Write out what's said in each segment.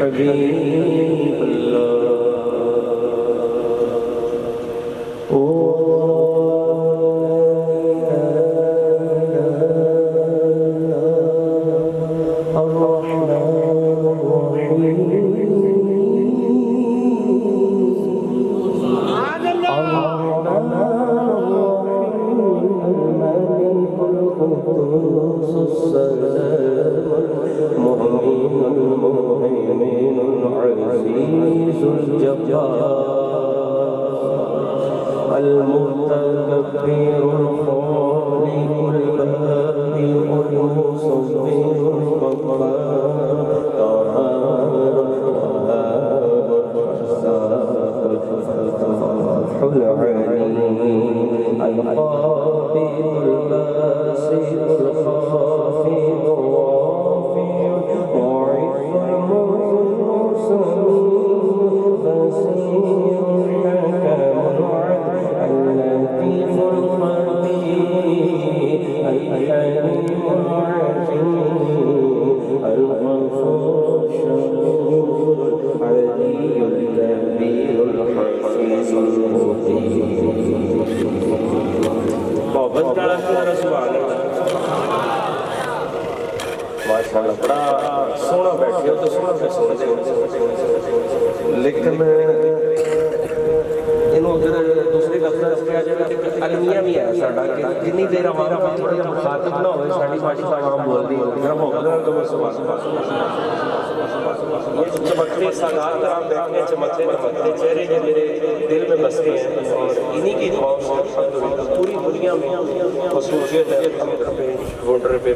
حبیب اللہ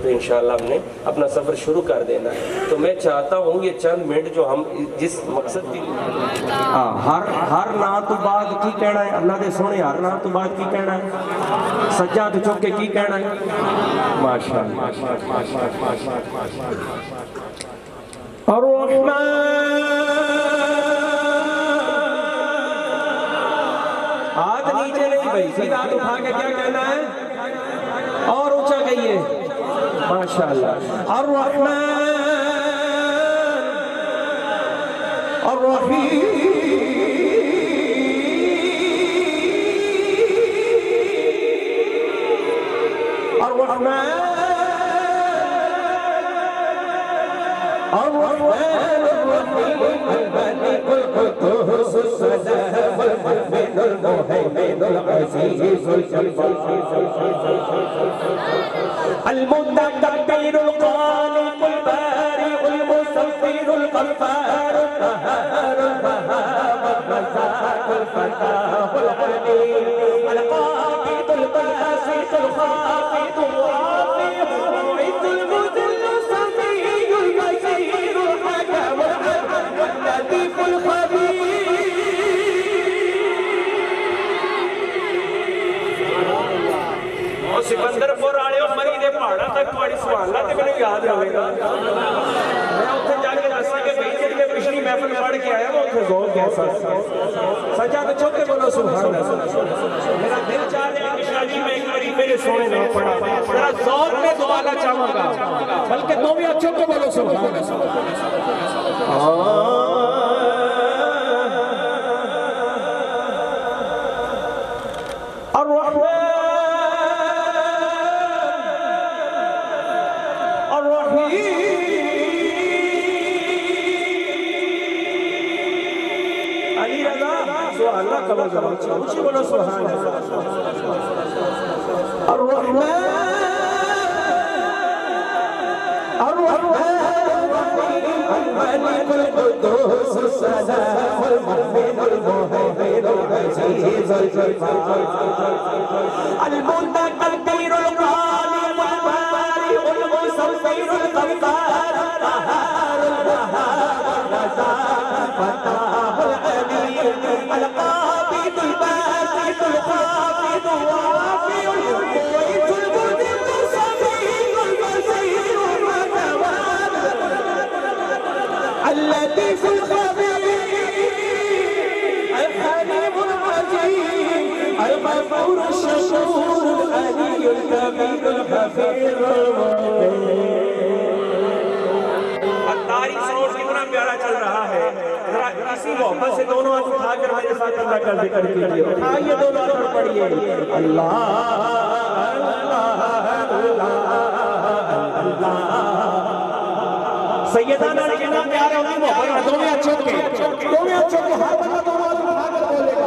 انشاءاللہ ہم نے اپنا سفر شروع کر دینا ہے. تو میں چاہتا ہوں یہ چند منٹ جو ہم جس مقصد کی ہر نا تو بعد کی کہنا ہے اللہ دے سونے ہر نا تو بعد کی کہنا ہے سجاد چک کے کی کہنا ہے ماشاءاللہ الرحمن ہاتھ نیچے نہیں بھائی سیدھا ہاتھ اٹھا کے کیا کہنا ہے اور اونچا کہیے ماشاءاللہ الرحمن الرحیم الرحمن الرحمن الرحیم الملك القدوس السلام المؤمن المهيمن العزيز المتكبر الخالق البارئ المصور الغفار القهار الوهاب الرزاق الفتاح العليم القابض الباسط الخافض الرافع المعز المذل السميع البصير الحكم العدل اللطيف الخبير. سکندر پور والے مری دے پہاڑاں تک تھوڑی سبحان اللہ تے مینوں یاد رہے گا. میں اوتھے جا کے دساں کہ بھئی جڑی میں پچھلی محفل پڑھ کے آیا میں اوتھے ذوق کیسا سجاد چوک کے بولو سبحان اللہ. میرا دل چاہ رہا ہے کہ شادی میں ایک باری میرے سونے نہ پڑھا ذرا ذوق میں دوبارہ چاہوں گا بلکہ تو بھی اچھے کو بولو سبحان اللہ. اونچی بولو سبحان الرحمن الرحمن الملك القدوس السلام المؤمن المهيمن العزيز الجبار المتكبر الخالق البارئ المصور الغفار القهار الوهاب الرزاق الفتاح العليم القابض الباسط الخافض الرافع المعز المذل السميع البصير الحكم اللطيف الخبير الحليم العظيم الغفور الشكور الغني الكبير الحفيظ الرحيم. التاری ساؤنڈ کتنا پیارا چل رہا اخلاصی محبت سے دونوں ہاتھ اٹھا کر میرے ساتھ اللہ کا ذکر کیجئے اٹھائیے دونوں ہاتھ اور پڑھیے اللہ سیدانہ نے کتنا پیارے ہوتی محبت دونوں اچھوں کے ہر بندہ دونوں ہاتھ اٹھا کر بولے گا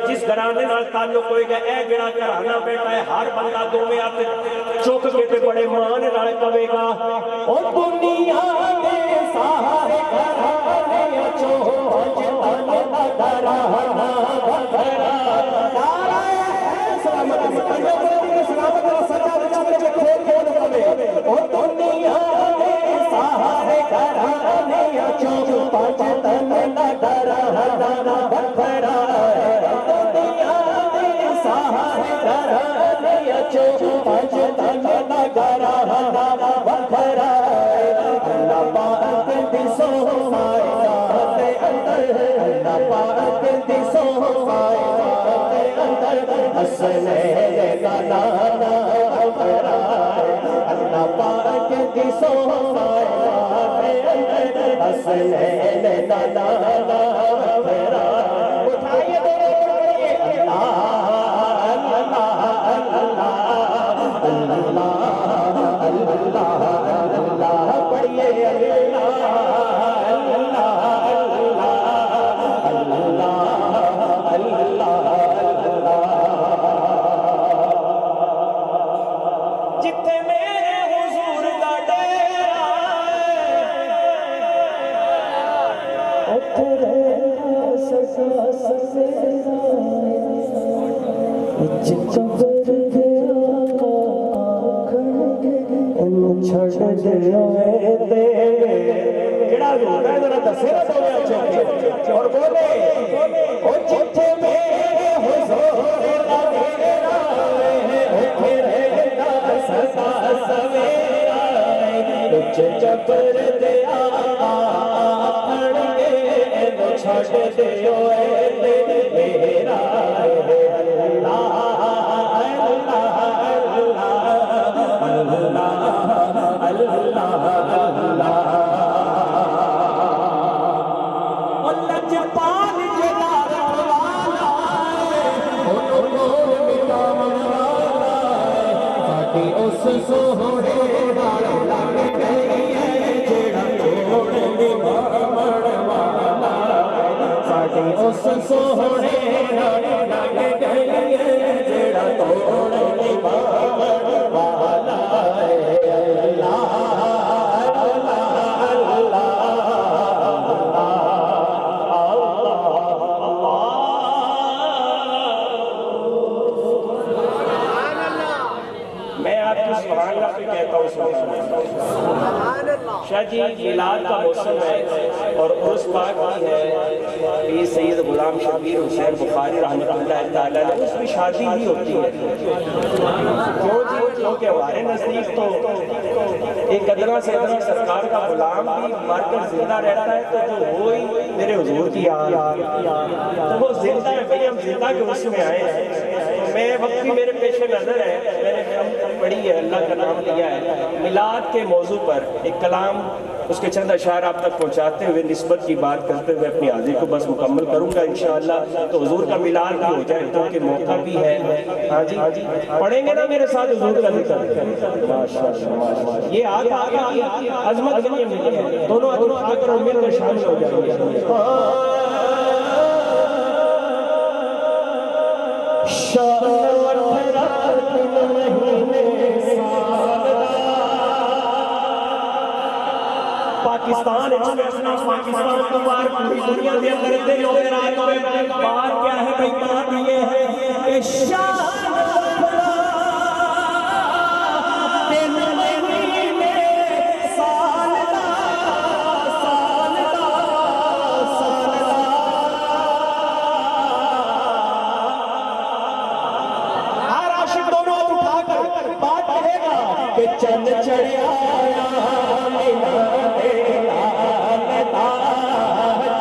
جس گھرانے نال تعلق ہوئے گا اے جڑا گھرانا بیٹھا ہے ہر بندہ دوویں ہاتھ چک کے تے بڑے مان نال کہے گا او دنیا دے سارے گھرانے چوں جتنے گھرانا بھرا نعرہ سلامت سلامت سجاد چاہتے کھول کھول پڑے او دنیا دے سارے گھرانے چوں جتنے گھرانا بھرا اور بولے او جتھے میرے حضور لگے رہے سدا سویرا کچھ چبر دیا آکھن گے چھڈ دیو میرا شاہ جی میلاد کا موسم ہے اور عرس پاک بھی ہے پیر سید غلام شبیر حسین بخاری رحمۃ اللہ تعالیٰ اس میں شادی ہی ہوتی ہے کیوں جی کیونکہ ہمارے نزدیک تو ایک ادنا سے ادنا سرکار کا غلام بھی مر کر زندہ رہتا ہے تو جو وہی میرے حضور کی یاد تو وہ زندہ ہے بھئی ہم زندہ کے اس میں آئے ہیں میں وقت بھی میرے پیش نظر ہے میں نے پڑھی ہے اللہ کا نام لیا ہے میلاد کے موضوع پر ایک کلام اس کے چند اشعار آپ تک پہنچاتے ہوئے نسبت کی بات کرتے ہوئے اپنی حاضری کو بس مکمل کروں گا انشاءاللہ تو حضور کا میلاد بھی ہو جائے تو کہ موقع بھی ہے ہاں جی پڑھیں گے نا میرے ساتھ حضور کا ذکر یہ آگا عظمت کے لیے ملی ہے دونوں آ کر اور مل کر شامل ہو جائیں گے پاکستان پاکستان تو بار پوری دنیا دے اندر دے ہوئے رات ہوئے بار کیا ہے بھئی بات یہ ہے کہ شان دن مہینے سال دا ہر عاشق دونوں اٹھا کر بات ہے چن چڑھیا مینا دے لال دا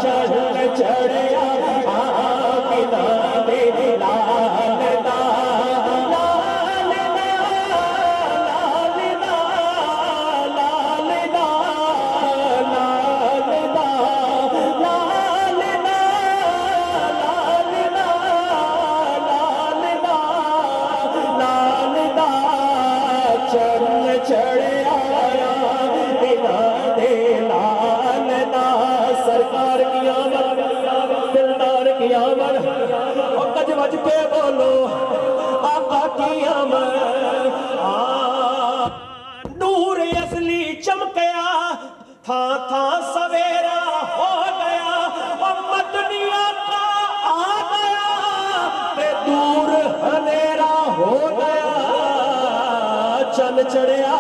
چن چڑھیا مینا دے لال دا لال دا لال دا لال دا لال دا لال دا لال دا لال دا چن چڑھیا مینا دے لال دا سرکار کی آمد دلدار کی آمد اور گج وج کے بولو آقا کی آمد نور اصلی چمکیا تھا سویرا ہو گیا اور مدنی آقا آ گیا تے دور اندھیرا ہو گیا چن چڑھیا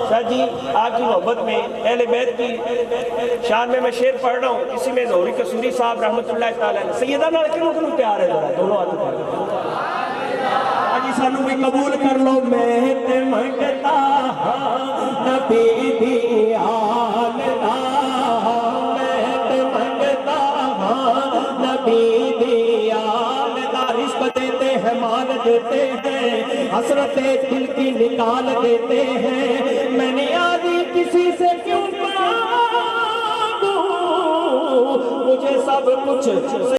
شاہ جی آپ کی محبت میں اہل بیت کی شان میں شعر پڑھ رہا ہوں، اسی میں ظہوری قصوری صاحب رحمت اللہ تعالیٰ علیہ سیدہ نال کنوں پیار ہے ذرا دونوں ہاتھ اٹھا کے آجی سانو بھی قبول کر لو میں تے منگتا نبی دی آل دا میں تے منگتا نبی دی آل دا رزق دیتے ہیں مال دیتے ہیں حسرت دل کی نکال دیتے ہیں میں نیازی کسی سے کیوں مانگوں مجھے سب کچھ دیتے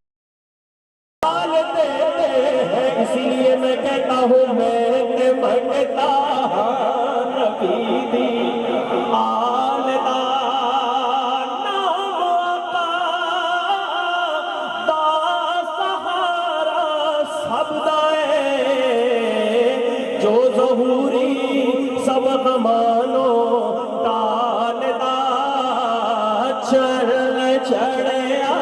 ہیں اسی لیے میں کہتا ہوں میں نے منگتا نبی دی آل دا نام آقا دا سہارا سب دا ہے جو ظہوری سب غمانو ڈال دا چڑھ چڑھیا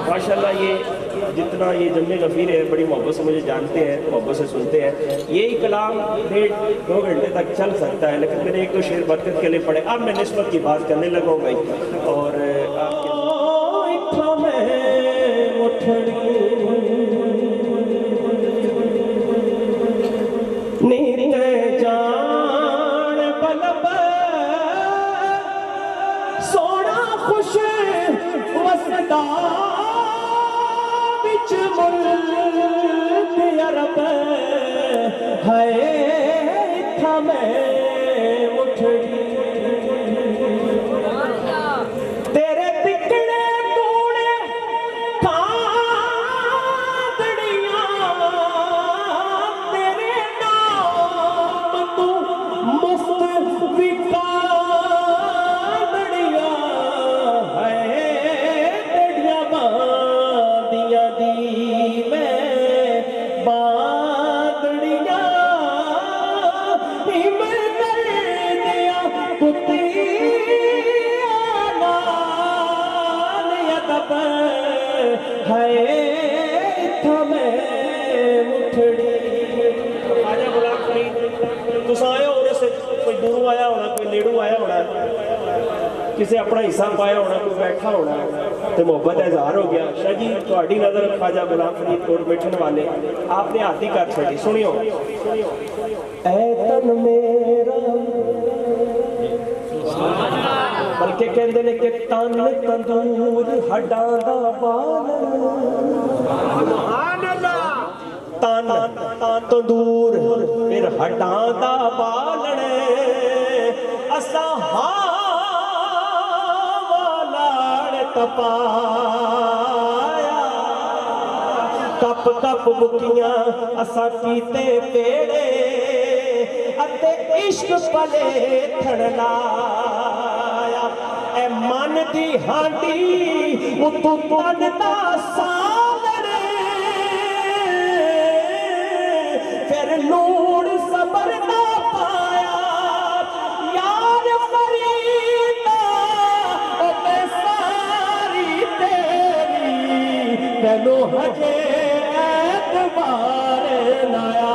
ماشاءاللہ یہ جتنا یہ جمع غفیر ہے بڑی محبت سے مجھے جانتے ہیں محبت سے سنتے ہیں یہی کلام 1.5-2 گھنٹے تک چل سکتا ہے لیکن میں نے ایک دو شعر برکت کے لیے پڑھے اب میں نسبت کی بات کرنے لگا ہوں بھائی اور آپ کے جان بلب سونا خوش وسدا بچ ملک عرب ہے تھا میں مٹھڑی تیرے بکڑے ٹوڑے کاندڑیاں تیرے نام تو مفت وکاندڑیاں ہے تیڑیاں باندیاں دی میں باندڑیاں ہی میں کر دیا کتیاں نال ادب ہے تھا میں مٹھڑی خواجہ غلام فرید تساں آئے ہو سے کوئی دوروں آیا ہونا کوئی نیڑوں آیا ہونا کسی اپنا حصہ پایا ہونا کوئی بیٹھا ہونا تو محبت اظہار ہو گیا شاہ جی تہاڈی نظر خواجہ غلام فرید کوٹ بیٹھن والے آپ نے ہاتھ ہی کر چھڑی سنیو اے تن میرا بلکہ کہندے نے کہ تن تندور ہڈاں دا بالن تن تندور پھر ہڈاں دا بالن اساں ہاواں نال تپایا کپ کپ بکیاں اساں کیتے پیڑے اتے عشق پلے تھڑلایا اے من دی ہانڈی اتو تن دا سامر پھر لوڑ صبر نہ پایا یار فریدہ او میں ساری تیری تینو ہجے اعتبار نایا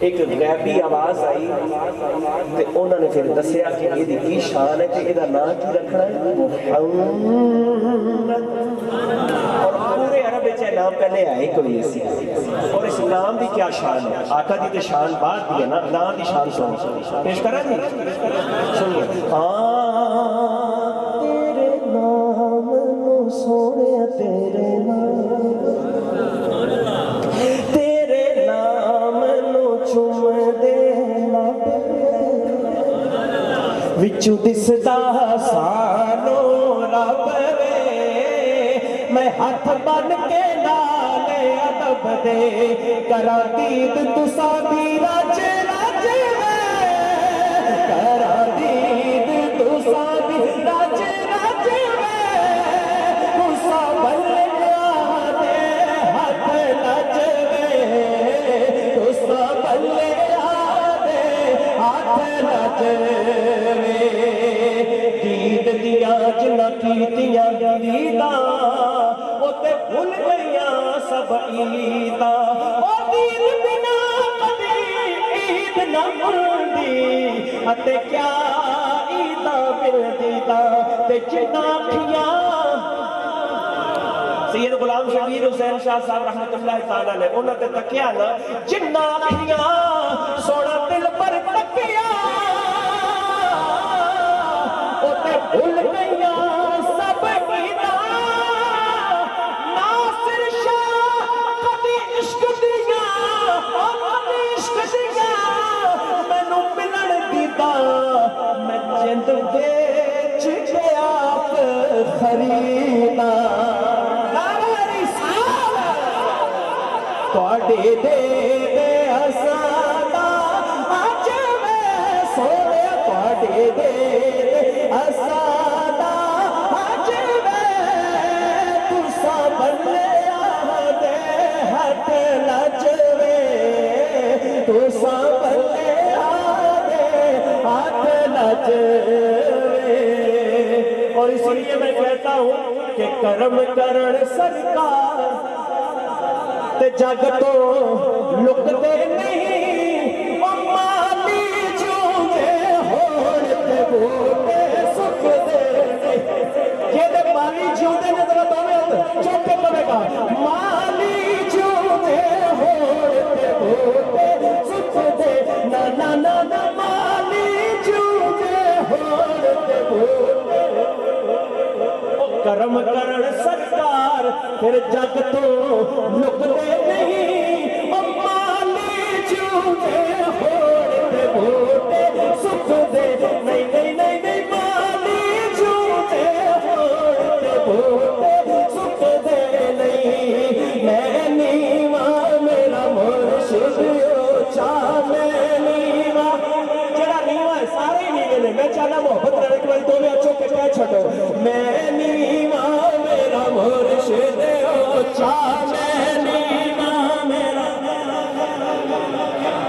ایک غیبی آواز آئی تے انہوں نے پھر دسیا کہ یہ کی شان ہے تے یہ نام کی رکھنا ہے محمد اور پورے عرب وچ نام پہلے آئے کوئی ایسی اور اس نام دی کیا شان ہے آقا دی تے شان بعد دی ہے نا نام دی شان سن پیش کرا جی سنیے تیرے نام نو سونے تیرے وچو دسدا سانو رب وے میں ہاتھ بن کے نال ادب دے کرا دید تساں دی رج رج وے کرا دید تساں دی رج رج وے تساں بلیا دے ہاتھ لج وے تساں بلیا دے ہاتھ لج جنا کیتیاں دیداں او تے بھول گئیاں سب عیداں او دین بنا کدی عید نہ ملدی اتے کیا عیداں ملدیاں تے جنا کھیاں سید غلام شبیر حسین شاہ صاحب رحمت اللہ تعالیٰ علیہ انہوں نے تکیا نا جنا کھیاں سونا دل پر تکیا بھول گئیاں سب عیداں ناصر شاہ کبھی عشق دیاں کبھی عشق دیاں مینوں ملن دیداں میں جند بیچ کے آپ خریداں تواڈے دے حسانا اج میں سونے تواڈے دے حسانا اج میں تساں بلیا دے ہاتھ لج وے تساں بلیا دے ہاتھ لج وے اور اس لیے میں کہتا ہوں کہ کرم کرن سرکار تے جگ تو لکتے نہیں او مالی چوندے ہوڑ تے بوٹے سکتے یہ دے مالی چوندے نے ذرا دوے چوکے پڑے گا مالی چوندے ہوڑ تے بوٹے سکتے نا نا نا نا مالی چوندے ہوڑ تے بوٹے کرم کرن سرکار پھر جگ تو لکتے نہیں او مالی چوندے ہوڑ تے بوٹے سکتے نہیں نہیں نہیں نہیں مالی چوندے ہوڑ تے بوٹے سکتے نہیں میں نیواں میرا مرشد اونچا میں نیواں جڑا نیواں ہے سارے ہی نیوے نے میں چاہنا محبت رہے ایک بار دونوں اچھوں کے کہہ چھٹو میں نیواں میرا مرشد اونچا میں نیواں میرا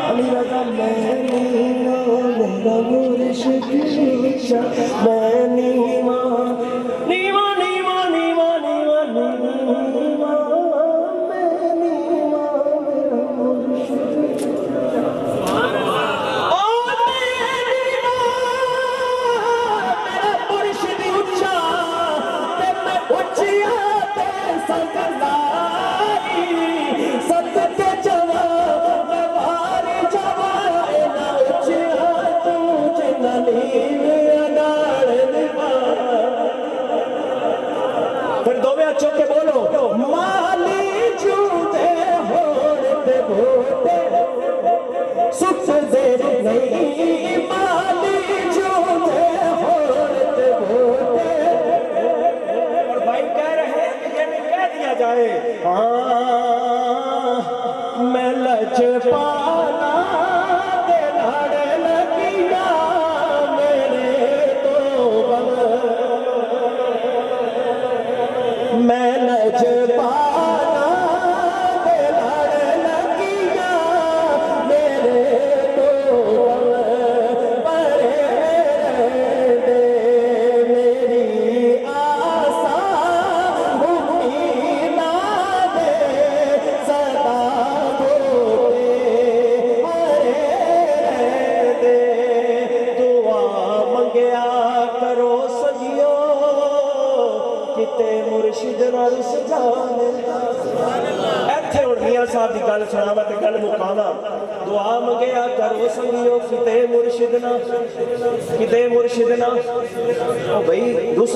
علی رضا میں نیواں میرا مرشد اونچا میں نیواں نیواں نیواں نیواں نیواں نیواں میں نیواں میرا مرشد پھر دو میں اچھو کے بولو مالی چوندے ہوڑ تے بوٹے سکتے نہیں مالی چوندے ہوڑ تے بوٹے اور بھائی کہہ رہے ہیں کہ یہ نہیں کہہ دیا جائے میں لج پانا تے لڑ لگیا میرے تو میں لج پانا تے لڑ لگیا میرے تو پرے دے میری آسا امیداں دے صدا بوٹے ਸੁਣਾਵਾ ਤੇ ਗੱਲ ਮੁਕਾਵਾ ਦੁਆ ਮੰਗਿਆ ਕਰੋ ਸੰਗਿਓ ਕਿਤੇ ਮੁਰਸ਼ਿਦ ਨਾ ਉਹ ਬਈ ਰੁੱਸ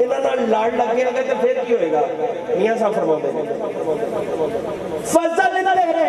ਇਹਨਾਂ ਨਾਲ ਲੜ ਲੱਗੇ ਅਗੇ ਤੇ ਫਿਰ ਕੀ ਹੋਏਗਾ ਮੀਆਂ ਸਾਹਿਬ ਫਰਮਾਉਂਦੇ ਨੇ ਫਜ਼ਲ ਤੇਰੇ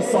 100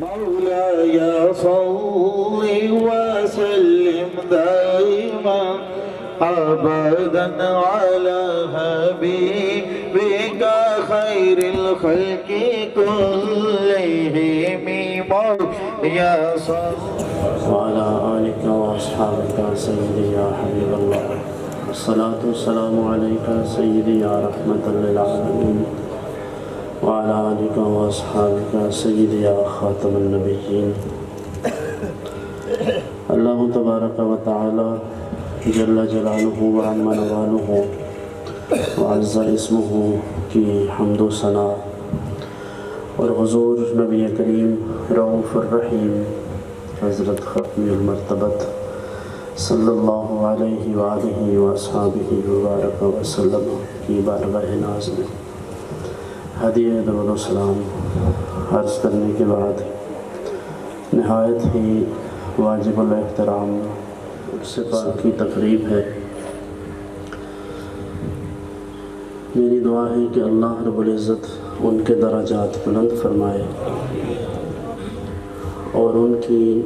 مولاي صل وسلم دائما ابدا على حبيبك خير الخلق كلهم مولاي صل وعلى آلك وأصحابك سيدي يا حبيب الله الصلاة والسلام علیکہ سیدی یا رحمت للعالمین وعلی آلک و اصحابک سیدی یا خاتم النبیین۔ اللہ تبارک و تعالی جل جلالہ و عم نوالہ وعز اسمہ کی حمد و ثنا اور حضور نبی کریم رؤوف الرحیم حضرت ختم المرتبت صلی اللہ علیہ وآلہ وآصحابہ وبارک وسلم کی بارگاہ ناز میں ہدیہ درود و سلام عرض کرنے کے بعد نہایت ہی واجب الاحترام سپاہ کی تقریب ہے۔ میری دعا ہے کہ اللہ رب العزت ان کے درجات بلند فرمائے اور ان کی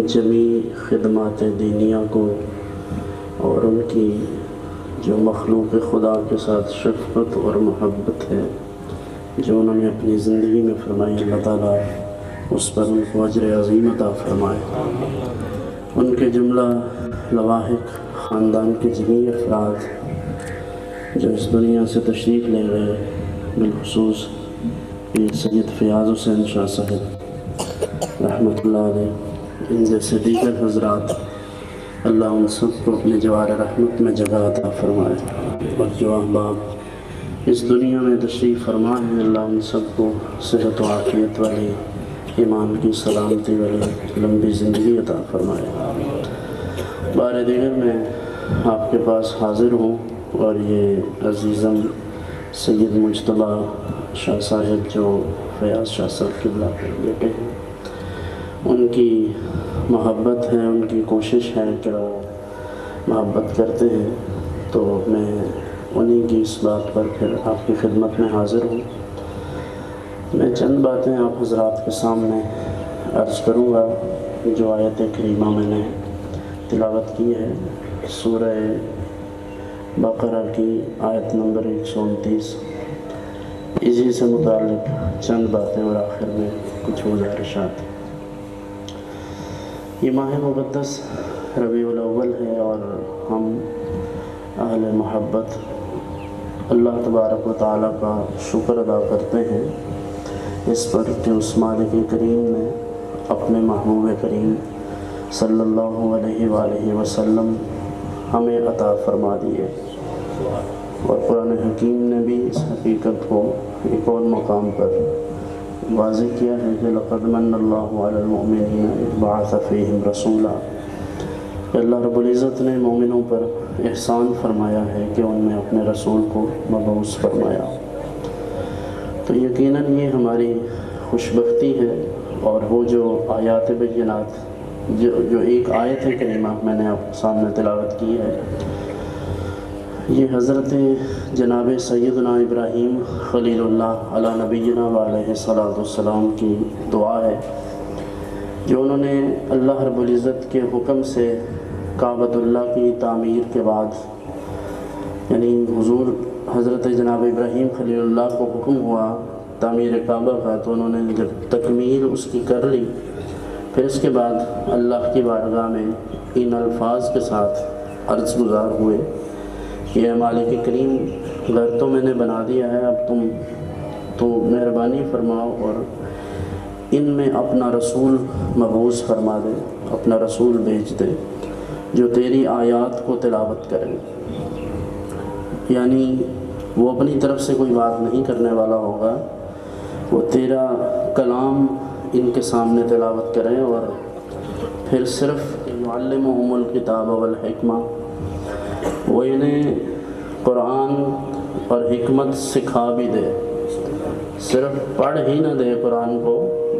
جمیع خدمات دینیہ کو اور ان کی جو مخلوق خدا کے ساتھ شفقت اور محبت ہے جو انہوں نے اپنی زندگی میں فرمائی، اللہ تعالیٰ اس پر ان کو اجر عظیم عطا فرمائے۔ ان کے جملہ لواحق خاندان کے جمیع افراد جو اس دنیا سے تشریف لے گئے، بالخصوص سید فیاض حسین شاہ صاحب رحمۃ اللہ علیہ، ان جیسے دیگر حضرات، اللہ ان سب کو اپنے جوار رحمت میں جگہ عطا فرمائے، اور جو احباب اس دنیا میں تشریف فرما ہے، اللہ ان سب کو صحت و عافیت والی، ایمان کی سلامتی والی لمبی زندگی عطا فرمائے۔ بار دیگر میں آپ کے پاس حاضر ہوں، اور یہ عزیزم سید مجتبیٰ شاہ صاحب جو فیاض شاہ صاحب قبلہ کے بیٹے ہیں، ان کی محبت ہے، ان کی کوشش ہے کہ وہ محبت کرتے ہیں، تو میں انہی کی اس بات پر پھر آپ کی خدمت میں حاضر ہوں۔ میں چند باتیں آپ حضرات کے سامنے عرض کروں گا۔ جو آیت کریمہ میں نے تلاوت کی ہے، سورہ بقرہ کی آیت نمبر 129، اسی سے متعلق چند باتیں اور آخر میں کچھ گزارشات۔ یہ ماہ مقدس ربیع الاول ہے، اور ہم اہل محبت اللہ تبارک و تعالیٰ کا شکر ادا کرتے ہیں اس پر کہ اس مالک کریم نے اپنے محبوب کریم صلی اللہ علیہ وآلہ وسلم ہمیں عطا فرما دیے، اور قرآن حکیم نے بھی اس حقیقت کو ایک اور مقام پر واضح کیا ہے کہ لقد من اللہ علی المؤمنین اذ بعث فیہم رسولا، کہ اللہ رب العزت نے مومنوں پر احسان فرمایا ہے کہ ان میں اپنے رسول کو مبعوث فرمایا۔ تو یقیناً یہ ہماری خوش بختی ہے، اور وہ جو آیات بینات جو ایک آیت کریمہ میں نے آپ کے سامنے تلاوت کی ہے، یہ حضرت جناب سیدنا ابراہیم خلیل اللہ علی نبینا وعلیہ الصلاۃ والسلام کی دعا ہے، جو انہوں نے اللہ رب العزت کے حکم سے کعبۃ اللہ کی تعمیر کے بعد، یعنی حضور حضرت جناب ابراہیم خلیل اللہ کو حکم ہوا تعمیر کعبہ کا، تو انہوں نے جب تکمیل اس کی کر لی، پھر اس کے بعد اللہ کی بارگاہ میں ان الفاظ کے ساتھ عرض گزار ہوئے کہ اے مالک کریم، گھر تو میں نے بنا دیا ہے، اب تم تو مہربانی فرماؤ اور ان میں اپنا رسول مبعوث فرما دے، اپنا رسول بھیج دے جو تیری آیات کو تلاوت کرے۔ یعنی وہ اپنی طرف سے کوئی بات نہیں کرنے والا ہوگا، وہ تیرا کلام ان کے سامنے تلاوت کرے، اور پھر صرف یعلمہم الکتاب والحکمہ، وہ انہیں قرآن اور حکمت سکھا بھی دے، صرف پڑھ ہی نہ دے قرآن کو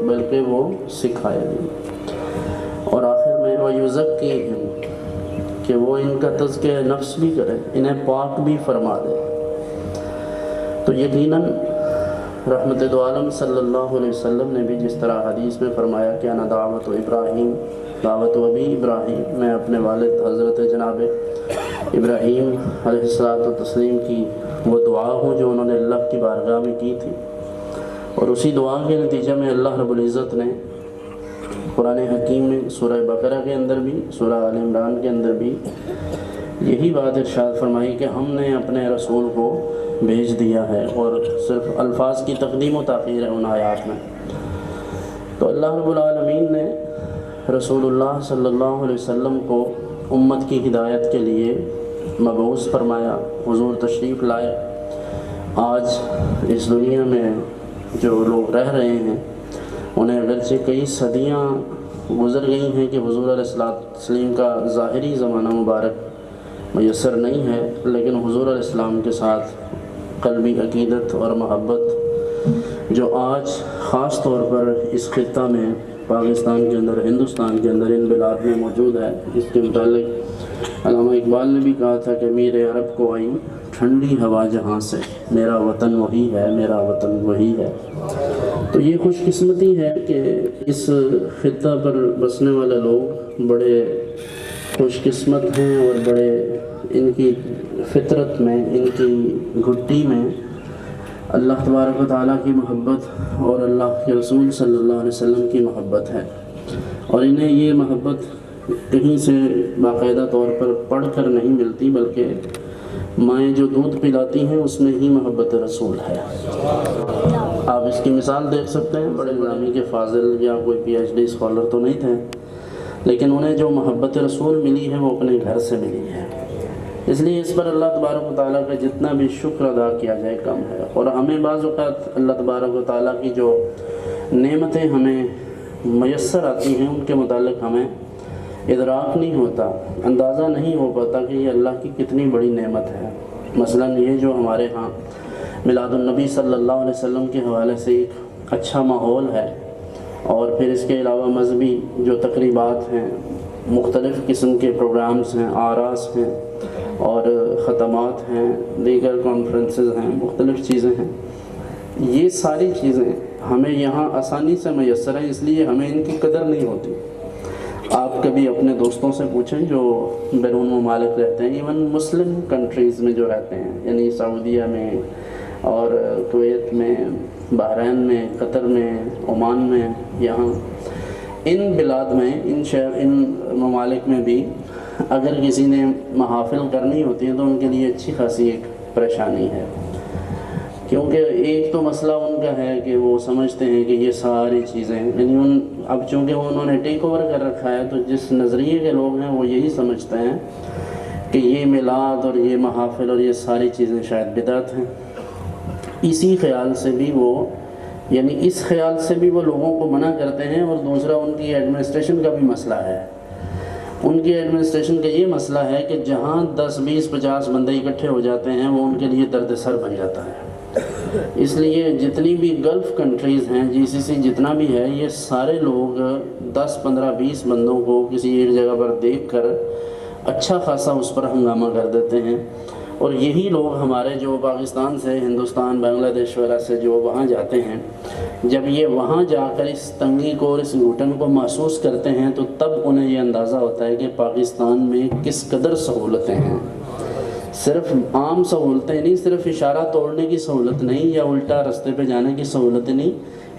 بلکہ وہ سکھائے بھی، اور آخر میں وَيُزَكِّيهِمْ، کہ وہ ان کا تزکیہ نفس بھی کرے، انہیں پاک بھی فرما دے۔ تو یقیناً رحمت دو عالم صلی اللہ علیہ وسلم نے بھی جس طرح حدیث میں فرمایا کہ انا دعوت ابراہیم دعوت ابی ابراہیم، میں اپنے والد حضرت جناب ابراہیم علیہ الصلوۃ والتسلیم کی وہ دعا ہوں جو انہوں نے اللہ کی بارگاہ میں کی تھی، اور اسی دعا کے نتیجے میں اللہ رب العزت نے قرآن حکیم میں سورہ بقرہ کے اندر بھی، سورہ آل عمران کے اندر بھی یہی بات ارشاد فرمائی کہ ہم نے اپنے رسول کو بھیج دیا ہے، اور صرف الفاظ کی تقدیم و تاخیر ہے ان آیات میں۔ تو اللہ رب العالمین نے رسول اللہ صلی اللہ علیہ وسلم کو امت کی ہدایت کے لیے مبعوث فرمایا، حضور تشریف لائے۔ آج اس دنیا میں جو لوگ رہ رہے ہیں انہیں اگرچہ کئی صدیاں گزر گئی ہیں کہ حضور علیہ السلام کا ظاہری زمانہ مبارک میسر نہیں ہے، لیکن حضور علیہ السلام کے ساتھ قلبی عقیدت اور محبت جو آج خاص طور پر اس خطہ میں پاکستان کے اندر، ہندوستان کے اندر، ان بلاد میں موجود ہے، اس کے متعلق علامہ اقبال نے بھی کہا تھا کہ میر عرب کو آئی ٹھنڈی ہوا جہاں سے، میرا وطن وہی ہے، میرا وطن وہی ہے۔ تو یہ خوش قسمتی ہے کہ اس خطہ پر بسنے والے لوگ بڑے خوش قسمت ہیں، اور بڑے ان کی فطرت میں، ان کی گھٹی میں اللہ تبارک و تعالیٰ کی محبت اور اللہ کے رسول صلی اللہ علیہ وسلم کی محبت ہے، اور انہیں یہ محبت کہیں سے باقاعدہ طور پر پڑھ کر نہیں ملتی، بلکہ مائیں جو دودھ پلاتی ہیں اس میں ہی محبت رسول ہے۔ آپ اس کی مثال دیکھ سکتے ہیں، بڑے غلامی کے فاضل یا کوئی پی ایچ ڈی اسکالر تو نہیں تھے، لیکن انہیں جو محبت رسول ملی ہے وہ اپنے گھر سے ملی ہے۔ اس لیے اس پر اللہ تبارک و تعالیٰ کا جتنا بھی شکر ادا کیا جائے کم ہے، اور ہمیں بعض اوقات اللہ تبارک و تعالیٰ کی جو نعمتیں ہمیں میسر آتی ہیں ان کے متعلق ہمیں ادراک نہیں ہوتا، اندازہ نہیں ہو پاتا کہ یہ اللہ کی کتنی بڑی نعمت ہے۔ مثلاً یہ جو ہمارے ہاں میلاد النبی صلی اللہ علیہ وسلم کے حوالے سے ایک اچھا ماحول ہے، اور پھر اس کے علاوہ مذہبی جو تقریبات ہیں، مختلف قسم کے پروگرامز ہیں، آراس ہیں، اور ختمات ہیں، دیگر کانفرنسز ہیں، مختلف چیزیں ہیں، یہ ساری چیزیں ہمیں یہاں آسانی سے میسر ہیں، اس لیے ہمیں ان کی قدر نہیں ہوتی۔ آپ کبھی اپنے دوستوں سے پوچھیں جو بیرون ممالک رہتے ہیں، ایون مسلم کنٹریز میں جو رہتے ہیں، یعنی سعودیہ میں اور کویت میں، بحرین میں، قطر میں، عمان میں، یہاں ان بلاد میں، ان ممالک میں بھی اگر کسی نے محافل کرنی ہوتی ہیں تو ان کے لیے اچھی خاصی ایک پریشانی ہے، کیونکہ ایک تو مسئلہ ان کا ہے کہ وہ سمجھتے ہیں کہ یہ ساری چیزیں، یعنی اب چونکہ انہوں نے ٹیک اوور کر رکھا ہے، تو جس نظریے کے لوگ ہیں وہ یہی سمجھتے ہیں کہ یہ میلاد اور یہ محافل اور یہ ساری چیزیں شاید بدعت ہیں۔ اسی خیال سے بھی وہ، یعنی اس خیال سے بھی وہ لوگوں کو منع کرتے ہیں، اور دوسرا ان کی ایڈمنسٹریشن کا بھی مسئلہ ہے۔ ان کی ایڈمنسٹریشن کا یہ مسئلہ ہے کہ جہاں 10 20 50 بندے اکٹھے ہو جاتے ہیں وہ ان کے لیے درد سر بن جاتا ہے۔ اس لیے جتنی بھی گلف کنٹریز ہیں، جی سی سی جتنا بھی ہے، یہ سارے لوگ 10 15 20 بندوں کو کسی ایک جگہ پر دیکھ کر اچھا خاصا اس پر ہنگامہ کر دیتے ہیں، اور یہی لوگ ہمارے جو پاکستان سے، ہندوستان، بنگلہ دیش وغیرہ سے جو وہاں جاتے ہیں، جب یہ وہاں جا کر اس تنگی کو اور اس گھٹن کو محسوس کرتے ہیں تو تب انہیں یہ اندازہ ہوتا ہے کہ پاکستان میں کس قدر سہولتیں ہیں۔ صرف عام سہولتیں نہیں، صرف اشارہ توڑنے کی سہولت نہیں، یا الٹا رستے پہ جانے کی سہولتیں نہیں،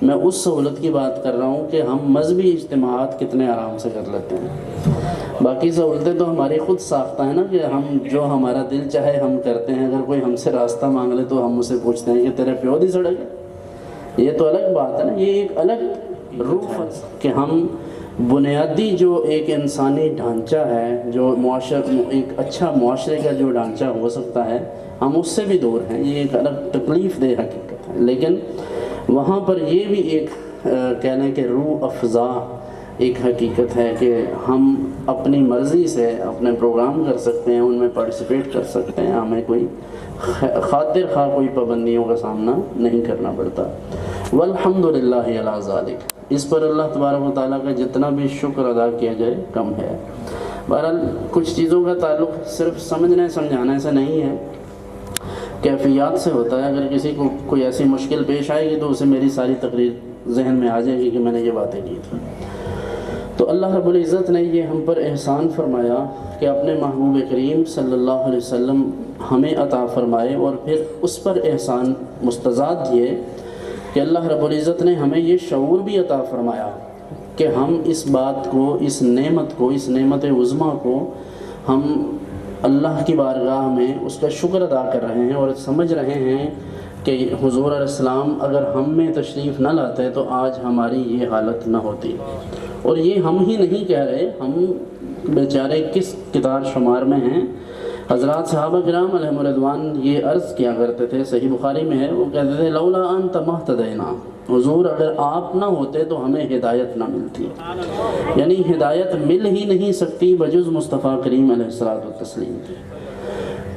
میں اس سہولت کی بات کر رہا ہوں کہ ہم مذہبی اجتماعات کتنے آرام سے کر لیتے ہیں۔ باقی سہولتیں تو ہماری خود ساختہ ہیں نا، کہ ہم جو ہمارا دل چاہے ہم کرتے ہیں۔ اگر کوئی ہم سے راستہ مانگ لے تو ہم اسے پوچھتے ہیں کہ تیرے پیو دی سڑک ہے، یہ تو الگ بات ہے نا، یہ ایک الگ روح ہے کہ ہم بنیادی جو ایک انسانی ڈھانچہ ہے، جو ایک اچھا معاشرے کا جو ڈھانچہ ہو سکتا ہے، ہم اس سے بھی دور ہیں۔ یہ ایک الگ تکلیف دہ حقیقت ہے، لیکن وہاں پر یہ بھی ایک کہہ لیں کہ روح افزا ایک حقیقت ہے کہ ہم اپنی مرضی سے اپنے پروگرام کر سکتے ہیں، ان میں پارٹیسپیٹ کر سکتے ہیں، ہمیں کوئی خاطر خواہ کوئی پابندیوں کا سامنا نہیں کرنا پڑتا۔ والحمدللہ علی ذالک، اس پر اللہ تبارک و تعالیٰ کا جتنا بھی شکر ادا کیا جائے کم ہے۔ بہرحال کچھ چیزوں کا تعلق صرف سمجھنے سمجھانے سے نہیں ہے، کیفیات سے ہوتا ہے۔ اگر کسی کو کوئی ایسی مشکل پیش آئے گی تو اسے میری ساری تقریر ذہن میں آ جائے گی کہ میں نے یہ باتیں کی تھیں۔ تو اللہ رب العزت نے یہ ہم پر احسان فرمایا کہ اپنے محبوب کریم صلی اللہ علیہ وسلم ہمیں عطا فرمائے، اور پھر اس پر احسان مستضاد یہ کہ اللہ رب العزت نے ہمیں یہ شعور بھی عطا فرمایا کہ ہم اس بات کو، اس نعمت کو، اس نعمت عظمیٰ کو ہم اللہ کی بارگاہ میں اس کا شکر ادا کر رہے ہیں اور سمجھ رہے ہیں کہ حضور علیہ السلام اگر ہم میں تشریف نہ لاتے تو آج ہماری یہ حالت نہ ہوتی. اور یہ ہم ہی نہیں کہہ رہے، ہم بیچارے کس کتار شمار میں ہیں. حضرات صحابہ کرام علیہم الرضوان یہ عرض کیا کرتے تھے، صحیح بخاری میں ہے، وہ کہتے تھے لولا انت مہتدینا، حضور اگر آپ نہ ہوتے تو ہمیں ہدایت نہ ملتی. یعنی ہدایت مل ہی نہیں سکتی بجز مصطفیٰ کریم علیہ الصلوۃ والتسلیم کے.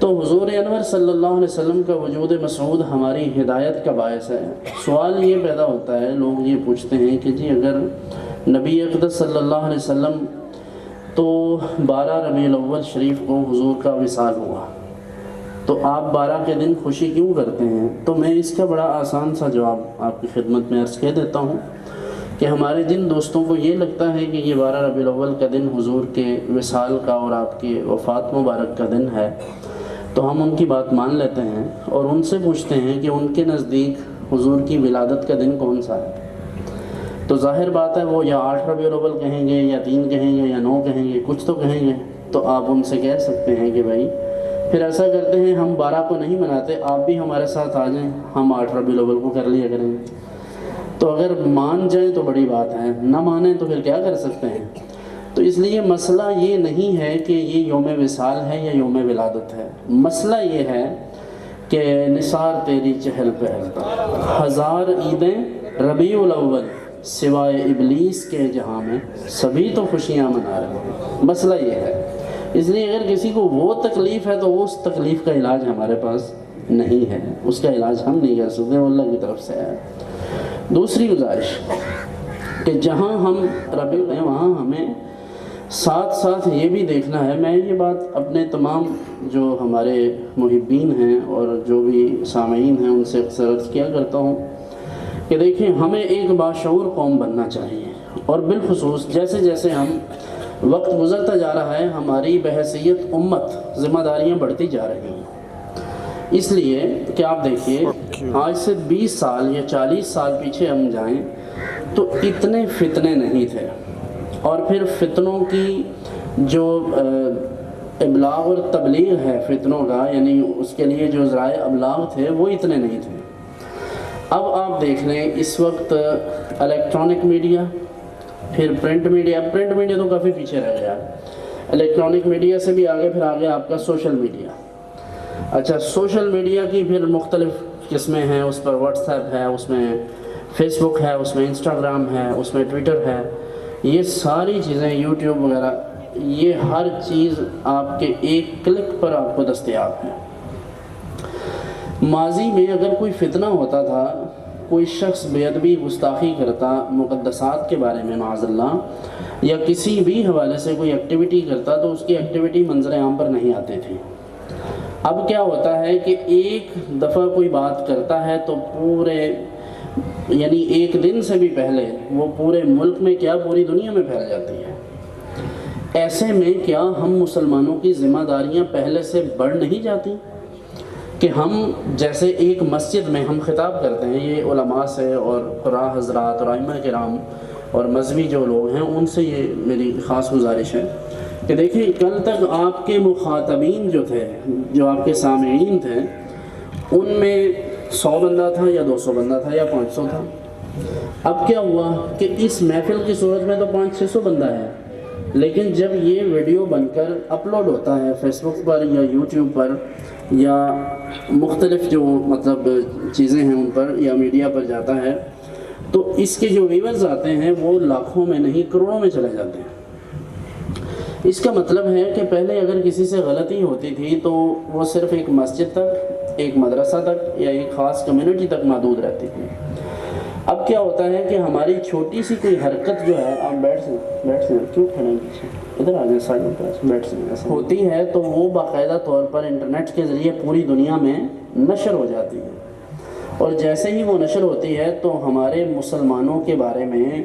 تو حضور انور صلی اللہ علیہ وسلم کا وجود مسعود ہماری ہدایت کا باعث ہے. سوال یہ پیدا ہوتا ہے، لوگ یہ پوچھتے ہیں کہ جی اگر نبی اقدس صلی اللہ علیہ وسلم تو 12 ربیع الاول شریف کو حضور کا وصال ہوا تو آپ 12 کے دن خوشی کیوں کرتے ہیں؟ تو میں اس کا بڑا آسان سا جواب آپ کی خدمت میں عرض کہہ دیتا ہوں کہ ہمارے جن دوستوں کو یہ لگتا ہے کہ یہ 12 ربیع الاول کا دن حضور کے وصال کا اور آپ کی وفات مبارک کا دن ہے، تو ہم ان کی بات مان لیتے ہیں اور ان سے پوچھتے ہیں کہ ان کے نزدیک حضور کی ولادت کا دن کون سا ہے. تو ظاہر بات ہے وہ یا 8 ربیع الاول کہیں گے یا 3 کہیں گے یا 9 کہیں گے، کچھ تو کہیں گے. تو آپ ان سے کہہ سکتے ہیں کہ بھائی پھر ایسا کرتے ہیں، ہم 12 کو نہیں مناتے، آپ بھی ہمارے ساتھ آ جائیں، ہم 8 ربیع الاول کو کر لیا کریں. تو اگر مان جائیں تو بڑی بات ہے، نہ مانیں تو پھر کیا کر سکتے ہیں. تو اس لیے مسئلہ یہ نہیں ہے کہ یہ یوم وصال ہے یا یوم ولادت ہے. مسئلہ یہ ہے کہ نثار تیری چہل پہل کا 1000 عیدیں ربیع الاول سوائے ابلیس کے جہاں میں سبھی تو خوشیاں منا رہے ہیں. مسئلہ یہ ہے. اس لیے اگر کسی کو وہ تکلیف ہے تو اس تکلیف کا علاج ہمارے پاس نہیں ہے، اس کا علاج ہم نہیں کر سکتے، وہ اللہ کی طرف سے ہے. دوسری گزارش کہ جہاں ہم ربیع ہیں وہاں ہمیں ساتھ ساتھ یہ بھی دیکھنا ہے. میں یہ بات اپنے تمام جو ہمارے محبین ہیں اور جو بھی سامعین ہیں ان سے اکثر عرض کیا کرتا ہوں کہ دیکھیں ہمیں ایک باشعور قوم بننا چاہیے، اور بالخصوص جیسے جیسے ہم وقت گزرتا جا رہا ہے ہماری بحیثیت امت ذمہ داریاں بڑھتی جا رہی ہیں. اس لیے کہ آپ دیکھیے آج سے 20 سال یا 40 سال پیچھے ہم جائیں تو اتنے فتنے نہیں تھے، اور پھر فتنوں کی جو ابلاغ اور تبلیغ ہے فتنوں کا، یعنی اس کے لیے جو ذرائع ابلاغ تھے وہ اتنے نہیں تھے. اب آپ دیکھ لیں اس وقت الیکٹرانک میڈیا، پھر پرنٹ میڈیا تو کافی پیچھے رہ گیا، الیکٹرانک میڈیا سے بھی آگے، پھر آگے آپ کا سوشل میڈیا. اچھا سوشل میڈیا کی پھر مختلف قسمیں ہیں، اس پر واٹس ایپ ہے، اس میں فیس بک ہے، اس میں انسٹاگرام ہے، اس میں ٹویٹر ہے، یہ ساری چیزیں یوٹیوب وغیرہ، یہ ہر چیز آپ کے ایک کلک پر آپ کو دستیاب ہے. ماضی میں اگر کوئی فتنہ ہوتا تھا، کوئی شخص بے ادبی گستاخی کرتا مقدسات کے بارے میں معاذ اللہ، یا کسی بھی حوالے سے کوئی ایکٹیویٹی کرتا تو اس کی ایکٹیویٹی منظر عام پر نہیں آتی تھی. اب کیا ہوتا ہے کہ ایک دفعہ کوئی بات کرتا ہے تو پورے، یعنی ایک دن سے بھی پہلے وہ پورے ملک میں کیا پوری دنیا میں پھیل جاتی ہے. ایسے میں کیا ہم مسلمانوں کی ذمہ داریاں پہلے سے بڑھ نہیں جاتی کہ ہم جیسے ایک مسجد میں ہم خطاب کرتے ہیں، یہ علماء سے اور قراء حضرات اور ائمہ کرام اور مذہبی جو لوگ ہیں ان سے یہ میری خاص گزارش ہے کہ دیکھیں کل تک آپ کے مخاطبین جو تھے، جو آپ کے سامعین تھے، ان میں 100 بندہ تھا یا 200 بندہ تھا یا 500 تھا. اب کیا ہوا کہ اس محفل کی صورت میں تو 500-600 بندہ ہے، لیکن جب یہ ویڈیو بن کر اپلوڈ ہوتا ہے فیس بک پر یا یوٹیوب پر یا مختلف جو مطلب چیزیں ہیں ان پر یا میڈیا پر جاتا ہے، تو اس کے جو ویورز آتے ہیں وہ لاکھوں میں نہیں کروڑوں میں چلے جاتے ہیں. اس کا مطلب ہے کہ پہلے اگر کسی سے غلطی ہوتی تھی تو وہ صرف ایک مسجد تک، ایک مدرسہ تک یا ایک خاص کمیونٹی تک محدود رہتی تھی. اب کیا ہوتا ہے کہ ہماری چھوٹی سی کوئی حرکت جو ہے، آپ بیٹھ سے کیوں کھڑے ہیں پیچھے، ادھر آ جائیں سائڈ پر بیٹھ سے ہوتی ہے، تو وہ باقاعدہ طور پر انٹرنیٹ کے ذریعے پوری دنیا میں نشر ہو جاتی ہے. اور جیسے ہی وہ نشر ہوتی ہے تو ہمارے مسلمانوں کے بارے میں